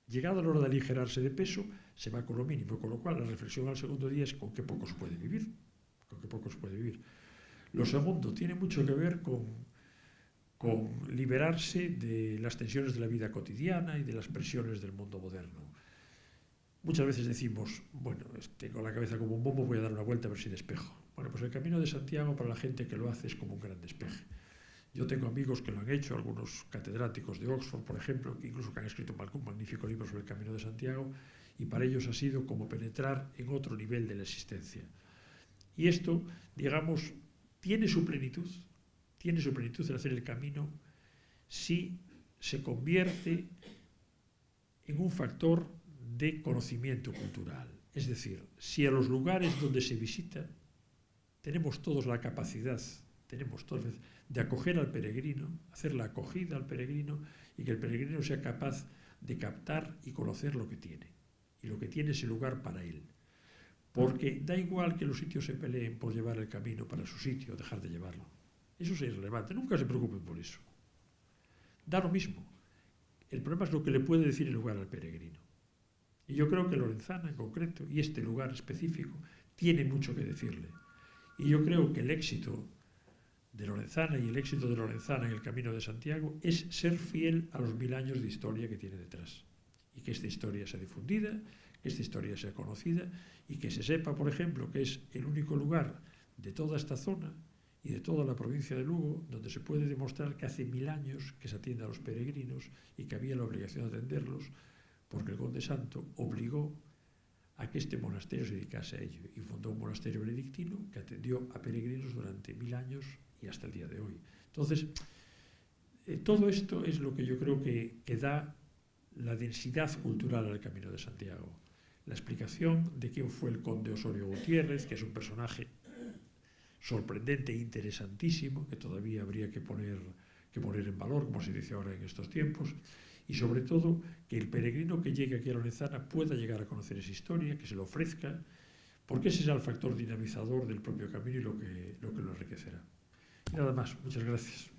[SPEAKER 2] Llegada la hora de aligerarse de peso, se va con lo mínimo, con lo cual la reflexión al segundo día es con qué poco se puede vivir. Con qué poco se puede vivir. Lo segundo tiene mucho que ver con liberarse de las tensiones de la vida cotidiana y de las presiones del mundo moderno. Muchas veces decimos, bueno, tengo la cabeza como un bombo, voy a dar una vuelta a ver si despejo. Bueno, pues el Camino de Santiago para la gente que lo hace es como un gran despeje. Yo tengo amigos que lo han hecho, algunos catedráticos de Oxford, por ejemplo, que incluso que han escrito un magnífico libro sobre el Camino de Santiago, y para ellos ha sido como penetrar en otro nivel de la existencia. Y esto, digamos, tiene su plenitud en hacer el camino si se convierte en un factor de conocimiento cultural. Es decir, si a los lugares donde se visita tenemos todos la capacidad, de acoger al peregrino, hacer la acogida al peregrino y que el peregrino sea capaz de captar y conocer lo que tiene. Y lo que tiene ese lugar para él. Porque da igual que los sitios se peleen por llevar el camino para su sitio o dejar de llevarlo. Eso es irrelevante, nunca se preocupen por eso. Da lo mismo. El problema es lo que le puede decir el lugar al peregrino. Y yo creo que Lorenzana en concreto, y este lugar específico, tiene mucho que decirle. Y yo creo que el éxito de Lorenzana y el éxito de Lorenzana en el Camino de Santiago es ser fiel a los 1000 años de historia que tiene detrás. Y que esta historia sea difundida, que esta historia sea conocida y que se sepa, por ejemplo, que es el único lugar de toda esta zona y de toda la provincia de Lugo donde se puede demostrar que hace 1000 años que se atiende a los peregrinos y que había la obligación de atenderlos porque el Conde Santo obligó a que este monasterio se dedicase a ello y fundó un monasterio benedictino que atendió a peregrinos durante 1000 años y hasta el día de hoy. Entonces, todo esto es lo que yo creo que da la densidad cultural al Camino de Santiago. La explicación de quién fue el conde Osorio Gutiérrez, que es un personaje sorprendente e interesantísimo, que todavía habría que poner en valor, como se dice ahora en estos tiempos, y sobre todo que el peregrino que llegue aquí a Lorenzana pueda llegar a conocer esa historia, que se lo ofrezca, porque ese será el factor dinamizador del propio camino y lo que lo enriquecerá. Y nada más, muchas gracias.